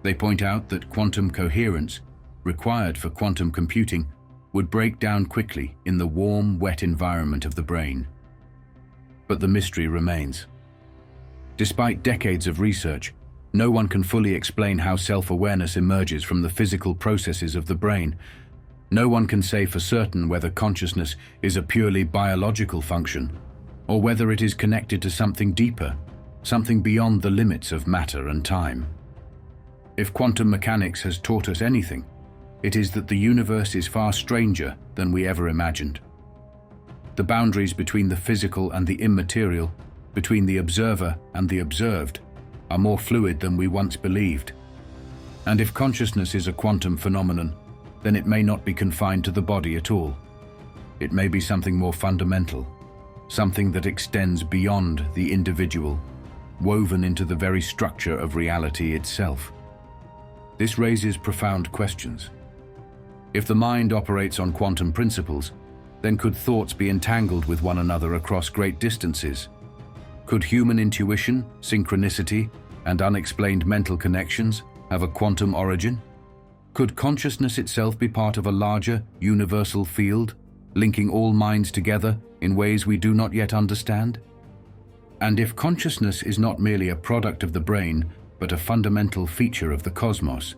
They point out that quantum coherence, required for quantum computing, would break down quickly in the warm, wet environment of the brain. But the mystery remains. Despite decades of research, no one can fully explain how self-awareness emerges from the physical processes of the brain. No one can say for certain whether consciousness is a purely biological function, or whether it is connected to something deeper, something beyond the limits of matter and time. If quantum mechanics has taught us anything, it is that the universe is far stranger than we ever imagined. The boundaries between the physical and the immaterial, between the observer and the observed, are more fluid than we once believed. And if consciousness is a quantum phenomenon, then it may not be confined to the body at all. It may be something more fundamental, something that extends beyond the individual, woven into the very structure of reality itself. This raises profound questions. If the mind operates on quantum principles, then could thoughts be entangled with one another across great distances? Could human intuition, synchronicity, and unexplained mental connections have a quantum origin? Could consciousness itself be part of a larger, universal field, linking all minds together in ways we do not yet understand? And if consciousness is not merely a product of the brain, but a fundamental feature of the cosmos,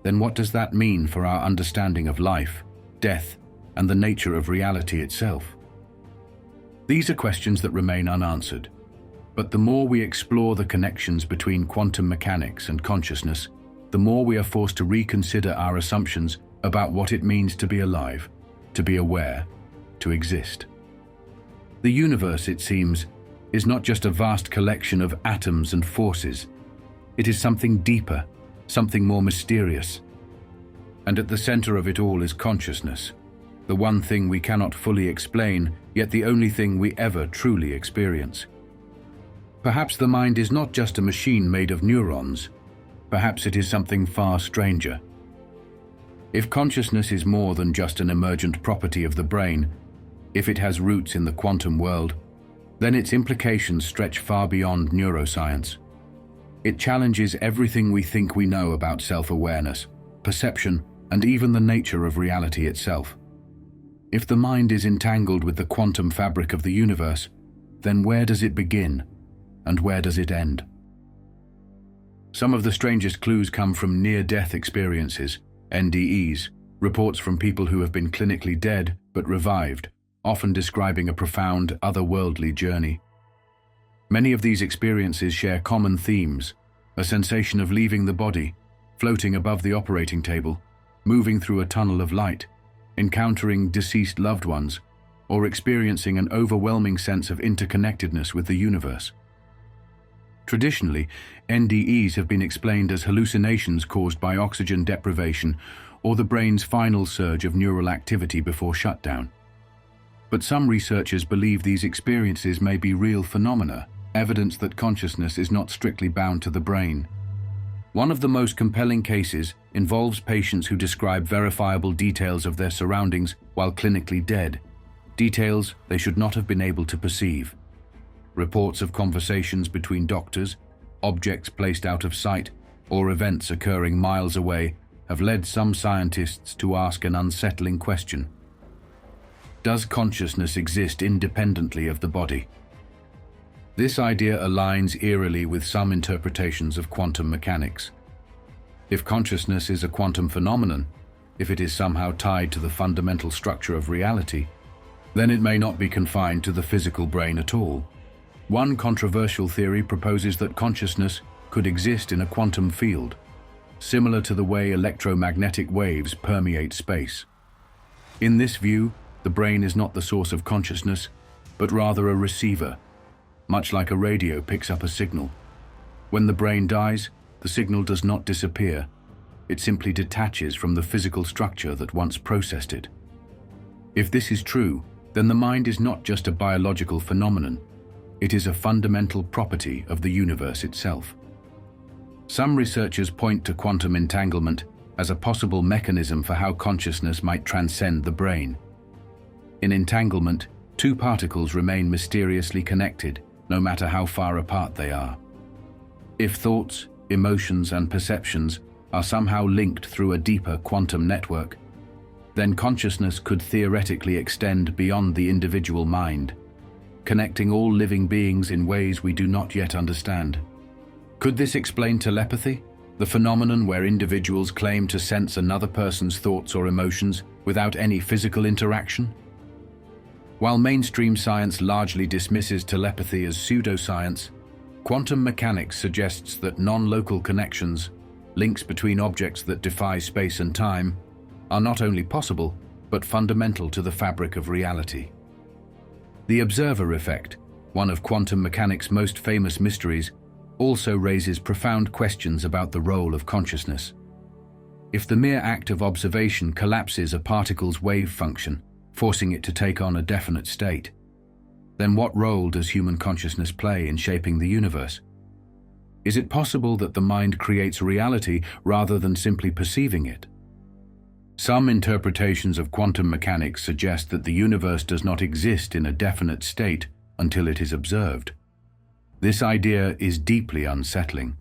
then what does that mean for our understanding of life, death, and the nature of reality itself? These are questions that remain unanswered. But the more we explore the connections between quantum mechanics and consciousness, the more we are forced to reconsider our assumptions about what it means to be alive, to be aware, to exist. The universe, it seems, is not just a vast collection of atoms and forces. It is something deeper, something more mysterious. And at the center of it all is consciousness, the one thing we cannot fully explain, yet the only thing we ever truly experience. Perhaps the mind is not just a machine made of neurons. Perhaps it is something far stranger. If consciousness is more than just an emergent property of the brain, if it has roots in the quantum world, then its implications stretch far beyond neuroscience. It challenges everything we think we know about self-awareness, perception, and even the nature of reality itself. If the mind is entangled with the quantum fabric of the universe, then where does it begin, and where does it end? Some of the strangest clues come from near-death experiences, NDEs, reports from people who have been clinically dead but revived, often describing a profound, otherworldly journey. Many of these experiences share common themes: a sensation of leaving the body, floating above the operating table, moving through a tunnel of light, encountering deceased loved ones, or experiencing an overwhelming sense of interconnectedness with the universe. Traditionally, NDEs have been explained as hallucinations caused by oxygen deprivation or the brain's final surge of neural activity before shutdown. But some researchers believe these experiences may be real phenomena, evidence that consciousness is not strictly bound to the brain. One of the most compelling cases involves patients who describe verifiable details of their surroundings while clinically dead, details they should not have been able to perceive. Reports of conversations between doctors, objects placed out of sight, or events occurring miles away have led some scientists to ask an unsettling question. Does consciousness exist independently of the body? This idea aligns eerily with some interpretations of quantum mechanics. If consciousness is a quantum phenomenon, if it is somehow tied to the fundamental structure of reality, then it may not be confined to the physical brain at all. One controversial theory proposes that consciousness could exist in a quantum field, similar to the way electromagnetic waves permeate space. In this view, the brain is not the source of consciousness, but rather a receiver, much like a radio picks up a signal. When the brain dies, the signal does not disappear. It simply detaches from the physical structure that once processed it. If this is true, then the mind is not just a biological phenomenon. It is a fundamental property of the universe itself. Some researchers point to quantum entanglement as a possible mechanism for how consciousness might transcend the brain. In entanglement, two particles remain mysteriously connected, no matter how far apart they are. If thoughts, emotions, and perceptions are somehow linked through a deeper quantum network, then consciousness could theoretically extend beyond the individual mind, connecting all living beings in ways we do not yet understand. Could this explain telepathy, the phenomenon where individuals claim to sense another person's thoughts or emotions without any physical interaction? While mainstream science largely dismisses telepathy as pseudoscience, quantum mechanics suggests that non-local connections, links between objects that defy space and time, are not only possible, but fundamental to the fabric of reality. The observer effect, one of quantum mechanics' most famous mysteries, also raises profound questions about the role of consciousness. If the mere act of observation collapses a particle's wave function, forcing it to take on a definite state, then what role does human consciousness play in shaping the universe? Is it possible that the mind creates reality rather than simply perceiving it? Some interpretations of quantum mechanics suggest that the universe does not exist in a definite state until it is observed. This idea is deeply unsettling.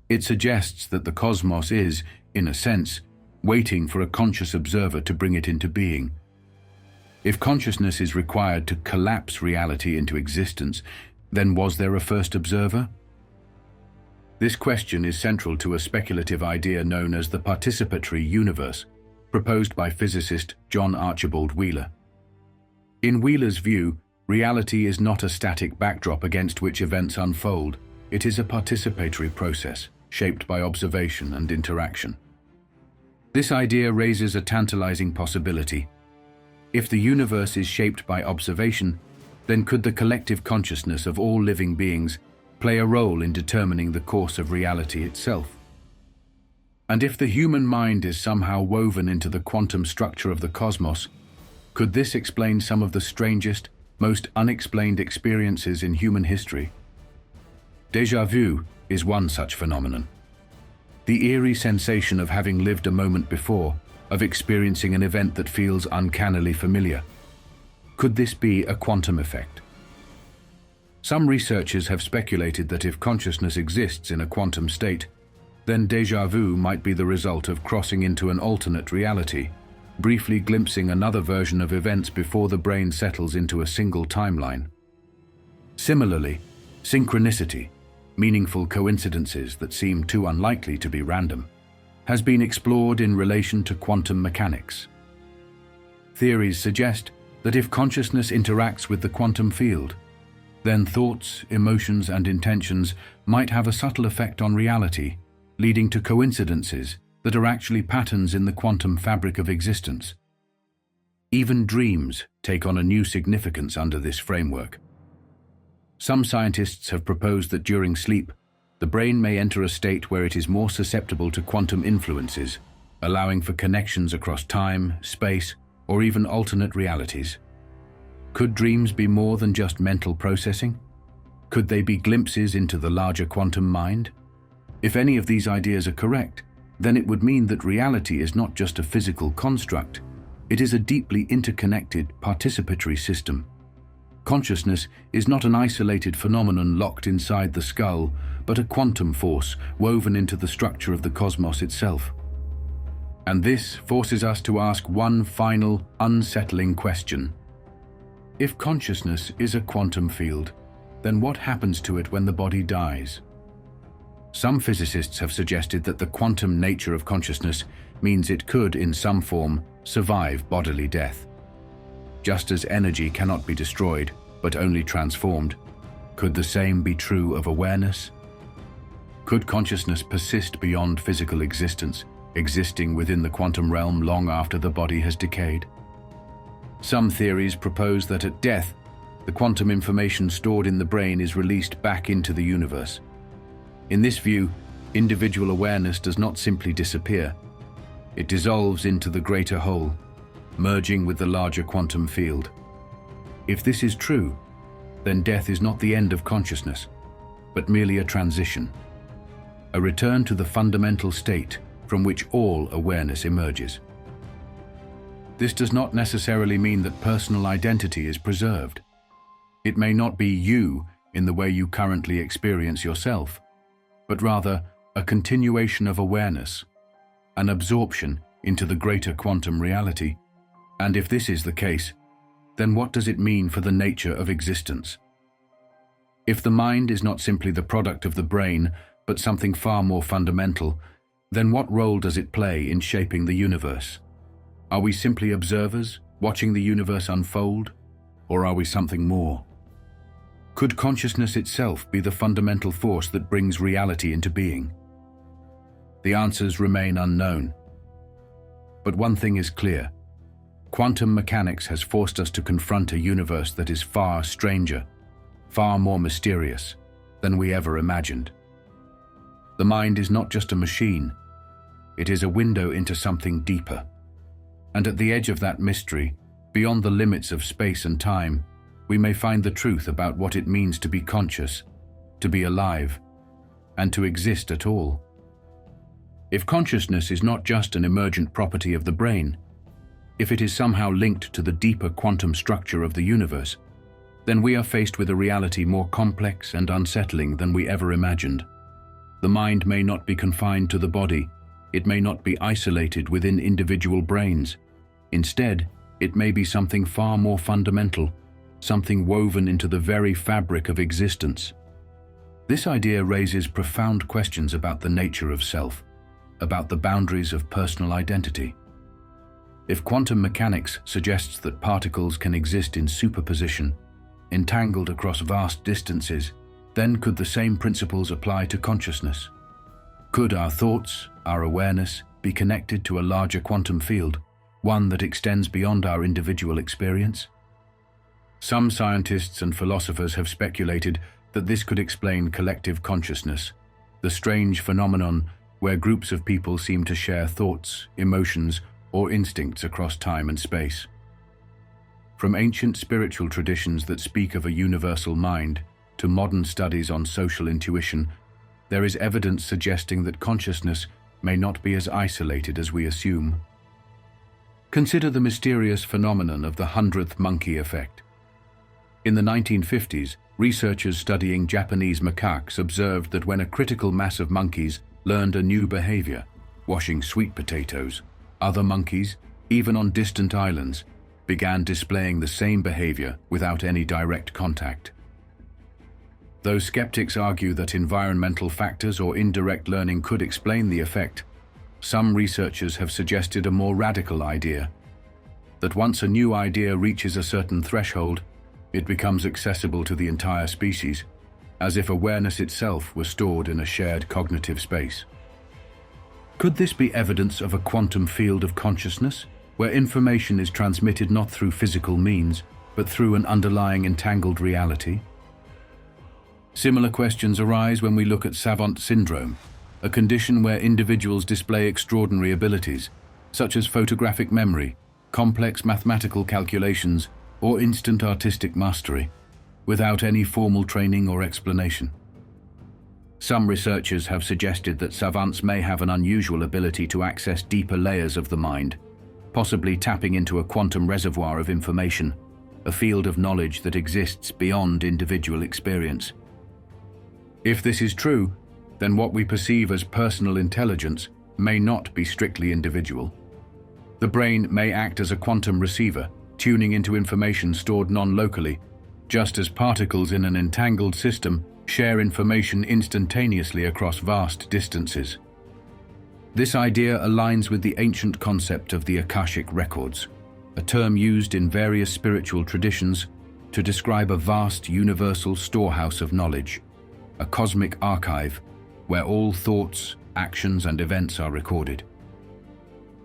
It suggests that the cosmos is, in a sense, waiting for a conscious observer to bring it into being. If consciousness is required to collapse reality into existence, then was there a first observer? This question is central to a speculative idea known as the participatory universe, proposed by physicist John Archibald Wheeler. In Wheeler's view, reality is not a static backdrop against which events unfold. It is a participatory process, shaped by observation and interaction. This idea raises a tantalizing possibility. If the universe is shaped by observation, then could the collective consciousness of all living beings play a role in determining the course of reality itself? And if the human mind is somehow woven into the quantum structure of the cosmos, could this explain some of the strangest, most unexplained experiences in human history? Déjà vu is one such phenomenon. The eerie sensation of having lived a moment before, of experiencing an event that feels uncannily familiar. Could this be a quantum effect? Some researchers have speculated that if consciousness exists in a quantum state, then déjà vu might be the result of crossing into an alternate reality, briefly glimpsing another version of events before the brain settles into a single timeline. Similarly, synchronicity, meaningful coincidences that seem too unlikely to be random, has been explored in relation to quantum mechanics. Theories suggest that if consciousness interacts with the quantum field, then thoughts, emotions, and intentions might have a subtle effect on reality, leading to coincidences that are actually patterns in the quantum fabric of existence. Even dreams take on a new significance under this framework. Some scientists have proposed that during sleep, the brain may enter a state where it is more susceptible to quantum influences, allowing for connections across time, space, or even alternate realities. Could dreams be more than just mental processing? Could they be glimpses into the larger quantum mind? If any of these ideas are correct, then it would mean that reality is not just a physical construct, it is a deeply interconnected, participatory system. Consciousness is not an isolated phenomenon locked inside the skull, but a quantum force woven into the structure of the cosmos itself. And this forces us to ask one final, unsettling question. If consciousness is a quantum field, then what happens to it when the body dies? Some physicists have suggested that the quantum nature of consciousness means it could, in some form, survive bodily death. Just as energy cannot be destroyed, but only transformed, could the same be true of awareness? Could consciousness persist beyond physical existence, existing within the quantum realm long after the body has decayed? Some theories propose that at death, the quantum information stored in the brain is released back into the universe. In this view, individual awareness does not simply disappear. It dissolves into the greater whole, merging with the larger quantum field. If this is true, then death is not the end of consciousness, but merely a transition, a return to the fundamental state from which all awareness emerges. This does not necessarily mean that personal identity is preserved. It may not be you in the way you currently experience yourself, but rather a continuation of awareness, an absorption into the greater quantum reality. And if this is the case, then what does it mean for the nature of existence? If the mind is not simply the product of the brain, but something far more fundamental, then what role does it play in shaping the universe? Are we simply observers, watching the universe unfold, or are we something more? Could consciousness itself be the fundamental force that brings reality into being? The answers remain unknown. But one thing is clear. Quantum mechanics has forced us to confront a universe that is far stranger, far more mysterious than we ever imagined. The mind is not just a machine. It is a window into something deeper. And at the edge of that mystery, beyond the limits of space and time, we may find the truth about what it means to be conscious, to be alive, and to exist at all. If consciousness is not just an emergent property of the brain, if it is somehow linked to the deeper quantum structure of the universe, then we are faced with a reality more complex and unsettling than we ever imagined. The mind may not be confined to the body. It may not be isolated within individual brains. Instead, it may be something far more fundamental, something woven into the very fabric of existence. This idea raises profound questions about the nature of self, about the boundaries of personal identity. If quantum mechanics suggests that particles can exist in superposition, entangled across vast distances, then could the same principles apply to consciousness? Could our thoughts, our awareness, be connected to a larger quantum field, one that extends beyond our individual experience? Some scientists and philosophers have speculated that this could explain collective consciousness, the strange phenomenon where groups of people seem to share thoughts, emotions, or instincts across time and space. From ancient spiritual traditions that speak of a universal mind to modern studies on social intuition, there is evidence suggesting that consciousness may not be as isolated as we assume. Consider the mysterious phenomenon of the 100th monkey effect. In the 1950s, researchers studying Japanese macaques observed that when a critical mass of monkeys learned a new behavior, washing sweet potatoes, other monkeys, even on distant islands, began displaying the same behavior without any direct contact. Though skeptics argue that environmental factors or indirect learning could explain the effect, some researchers have suggested a more radical idea, that once a new idea reaches a certain threshold, it becomes accessible to the entire species, as if awareness itself were stored in a shared cognitive space. Could this be evidence of a quantum field of consciousness, where information is transmitted not through physical means, but through an underlying entangled reality? Similar questions arise when we look at savant syndrome, a condition where individuals display extraordinary abilities, such as photographic memory, complex mathematical calculations, or instant artistic mastery, without any formal training or explanation. Some researchers have suggested that savants may have an unusual ability to access deeper layers of the mind, possibly tapping into a quantum reservoir of information, a field of knowledge that exists beyond individual experience. If this is true, then what we perceive as personal intelligence may not be strictly individual. The brain may act as a quantum receiver, tuning into information stored non-locally, just as particles in an entangled system share information instantaneously across vast distances. This idea aligns with the ancient concept of the Akashic records, a term used in various spiritual traditions to describe a vast universal storehouse of knowledge, a cosmic archive where all thoughts, actions, and events are recorded.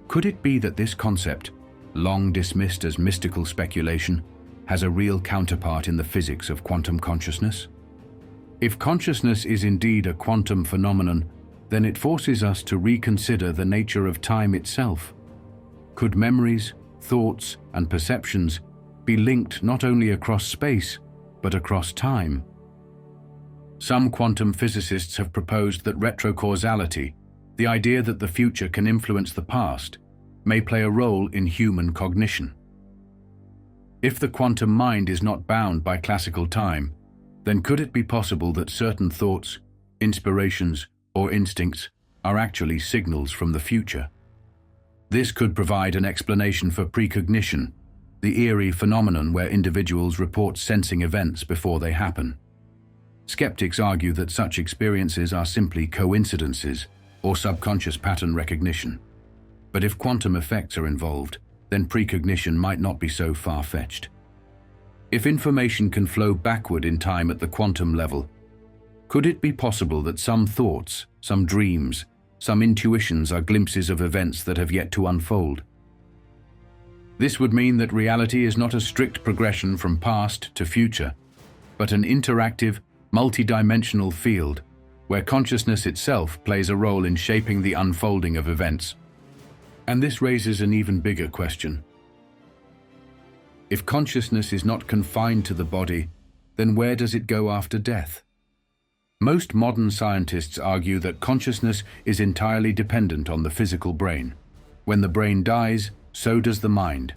Could it be that this concept, long dismissed as mystical speculation, has a real counterpart in the physics of quantum consciousness? If consciousness is indeed a quantum phenomenon, then it forces us to reconsider the nature of time itself. Could memories, thoughts, and perceptions be linked not only across space, but across time? Some quantum physicists have proposed that retrocausality, the idea that the future can influence the past, may play a role in human cognition. If the quantum mind is not bound by classical time, then could it be possible that certain thoughts, inspirations, or instincts are actually signals from the future? This could provide an explanation for precognition, the eerie phenomenon where individuals report sensing events before they happen. Skeptics argue that such experiences are simply coincidences or subconscious pattern recognition. But if quantum effects are involved, then precognition might not be so far-fetched. If information can flow backward in time at the quantum level, could it be possible that some thoughts, some dreams, some intuitions are glimpses of events that have yet to unfold? This would mean that reality is not a strict progression from past to future, but an interactive, multidimensional field where consciousness itself plays a role in shaping the unfolding of events. And this raises an even bigger question. If consciousness is not confined to the body, then where does it go after death? Most modern scientists argue that consciousness is entirely dependent on the physical brain. When the brain dies, so does the mind.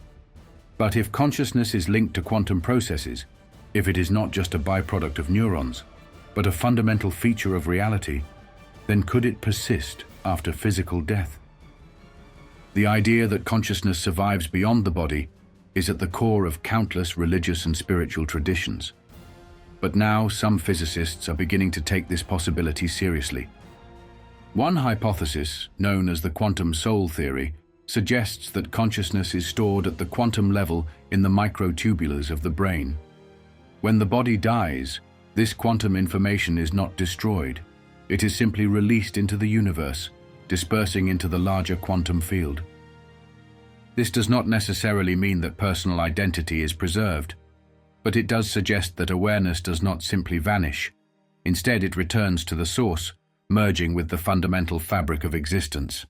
But if consciousness is linked to quantum processes, if it is not just a byproduct of neurons, but a fundamental feature of reality, then could it persist after physical death? The idea that consciousness survives beyond the body is at the core of countless religious and spiritual traditions. But now some physicists are beginning to take this possibility seriously. One hypothesis, known as the quantum soul theory, suggests that consciousness is stored at the quantum level in the microtubulars of the brain. When the body dies, this quantum information is not destroyed. It is simply released into the universe, dispersing into the larger quantum field. This does not necessarily mean that personal identity is preserved, but it does suggest that awareness does not simply vanish. Instead, it returns to the source, merging with the fundamental fabric of existence.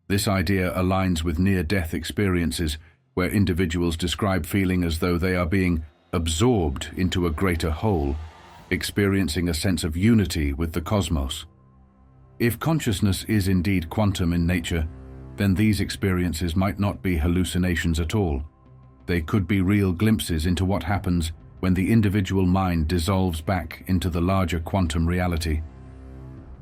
This idea aligns with near-death experiences where individuals describe feeling as though they are being absorbed into a greater whole, experiencing a sense of unity with the cosmos. If consciousness is indeed quantum in nature, then these experiences might not be hallucinations at all. They could be real glimpses into what happens when the individual mind dissolves back into the larger quantum reality.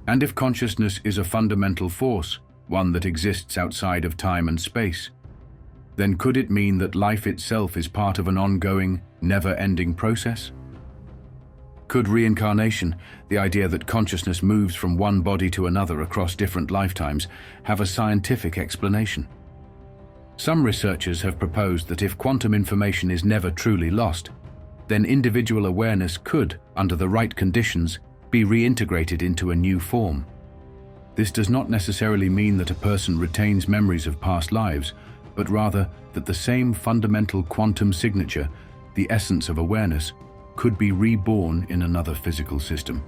And if consciousness is a fundamental force, one that exists outside of time and space, then could it mean that life itself is part of an ongoing, never-ending process? Could reincarnation, the idea that consciousness moves from one body to another across different lifetimes, have a scientific explanation? Some researchers have proposed that if quantum information is never truly lost, then individual awareness could, under the right conditions, be reintegrated into a new form. This does not necessarily mean that a person retains memories of past lives, but rather that the same fundamental quantum signature, the essence of awareness, could be reborn in another physical system.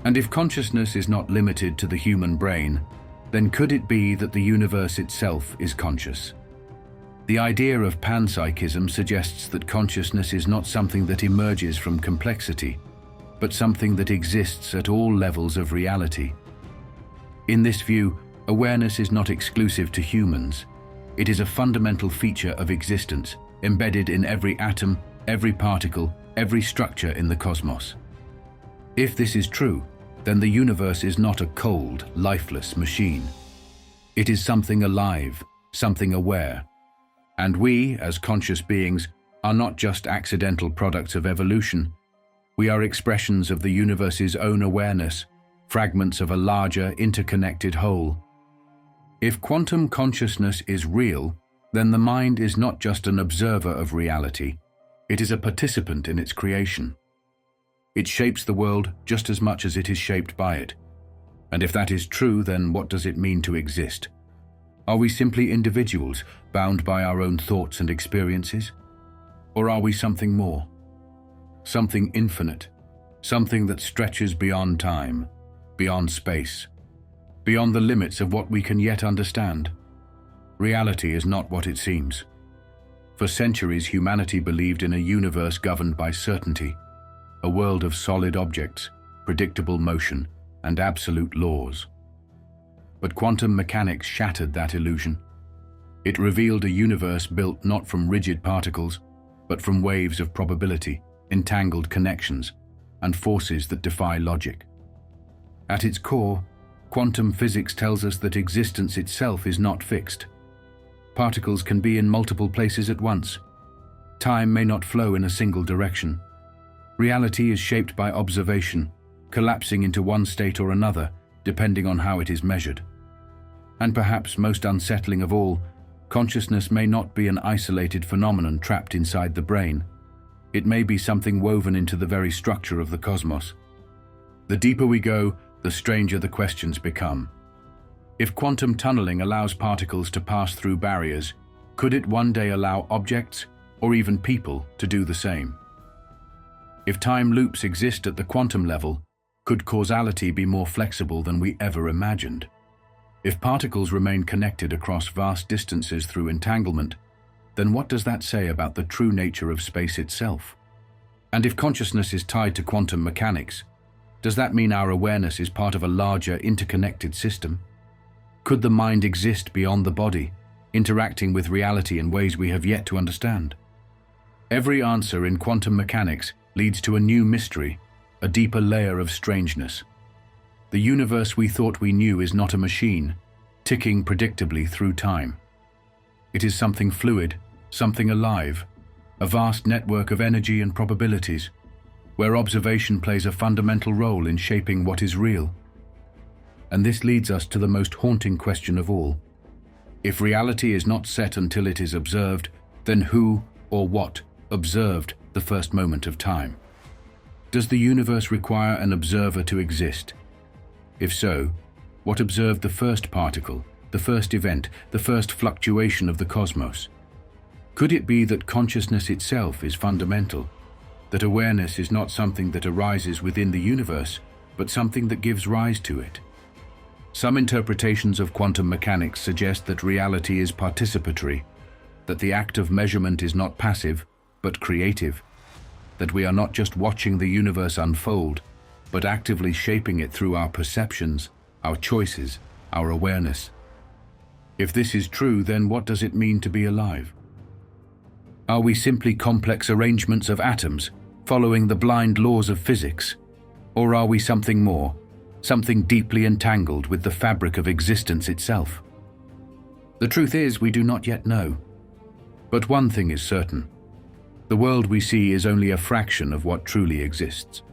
And if consciousness is not limited to the human brain, then could it be that the universe itself is conscious? The idea of panpsychism suggests that consciousness is not something that emerges from complexity, but something that exists at all levels of reality. In this view, awareness is not exclusive to humans. It is a fundamental feature of existence, embedded in every atom, every particle, every structure in the cosmos. If this is true, then the universe is not a cold, lifeless machine. It is something alive, something aware. And we, as conscious beings, are not just accidental products of evolution. We are expressions of the universe's own awareness, fragments of a larger, interconnected whole. If quantum consciousness is real, then the mind is not just an observer of reality. It is a participant in its creation. It shapes the world just as much as it is shaped by it. And if that is true, then what does it mean to exist? Are we simply individuals bound by our own thoughts and experiences? Or are we something more? Something infinite, something that stretches beyond time, beyond space, beyond the limits of what we can yet understand. Reality is not what it seems. For centuries, humanity believed in a universe governed by certainty, a world of solid objects, predictable motion, and absolute laws. But quantum mechanics shattered that illusion. It revealed a universe built not from rigid particles, but from waves of probability, entangled connections, and forces that defy logic. At its core, quantum physics tells us that existence itself is not fixed. Particles can be in multiple places at once. Time may not flow in a single direction. Reality is shaped by observation, collapsing into one state or another, depending on how it is measured. And perhaps most unsettling of all, consciousness may not be an isolated phenomenon trapped inside the brain. It may be something woven into the very structure of the cosmos. The deeper we go, the stranger the questions become. If quantum tunneling allows particles to pass through barriers, could it one day allow objects, or even people, to do the same? If time loops exist at the quantum level, could causality be more flexible than we ever imagined? If particles remain connected across vast distances through entanglement, then what does that say about the true nature of space itself? And if consciousness is tied to quantum mechanics, does that mean our awareness is part of a larger, interconnected system? Could the mind exist beyond the body, interacting with reality in ways we have yet to understand? Every answer in quantum mechanics leads to a new mystery, a deeper layer of strangeness. The universe we thought we knew is not a machine, ticking predictably through time. It is something fluid, something alive, a vast network of energy and probabilities, where observation plays a fundamental role in shaping what is real. And this leads us to the most haunting question of all. If reality is not set until it is observed, then who or what observed the first moment of time? Does the universe require an observer to exist? If so, what observed the first particle, the first event, the first fluctuation of the cosmos? Could it be that consciousness itself is fundamental, that awareness is not something that arises within the universe, but something that gives rise to it? Some interpretations of quantum mechanics suggest that reality is participatory, that the act of measurement is not passive, but creative, that we are not just watching the universe unfold, but actively shaping it through our perceptions, our choices, our awareness. If this is true, then what does it mean to be alive? Are we simply complex arrangements of atoms, following the blind laws of physics? Or are we something more, something deeply entangled with the fabric of existence itself? The truth is, we do not yet know. But one thing is certain. The world we see is only a fraction of what truly exists.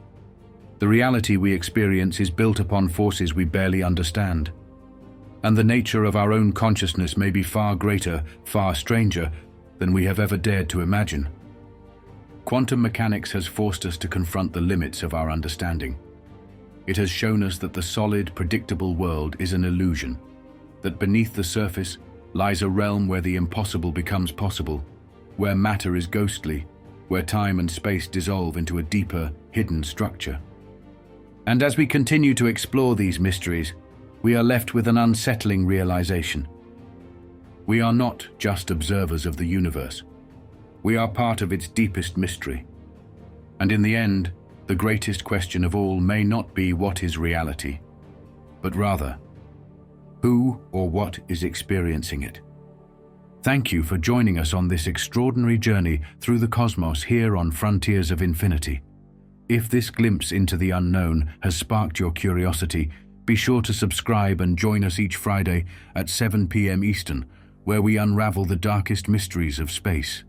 The reality we experience is built upon forces we barely understand. And the nature of our own consciousness may be far greater, far stranger than we have ever dared to imagine. Quantum mechanics has forced us to confront the limits of our understanding. It has shown us that the solid, predictable world is an illusion, that beneath the surface lies a realm where the impossible becomes possible, where matter is ghostly, where time and space dissolve into a deeper, hidden structure. And as we continue to explore these mysteries, we are left with an unsettling realization. We are not just observers of the universe. We are part of its deepest mystery. And in the end, the greatest question of all may not be what is reality, but rather, who or what is experiencing it? Thank you for joining us on this extraordinary journey through the cosmos here on Frontiers of Infinity. If this glimpse into the unknown has sparked your curiosity, be sure to subscribe and join us each Friday at 7 p.m. Eastern, where we unravel the darkest mysteries of space.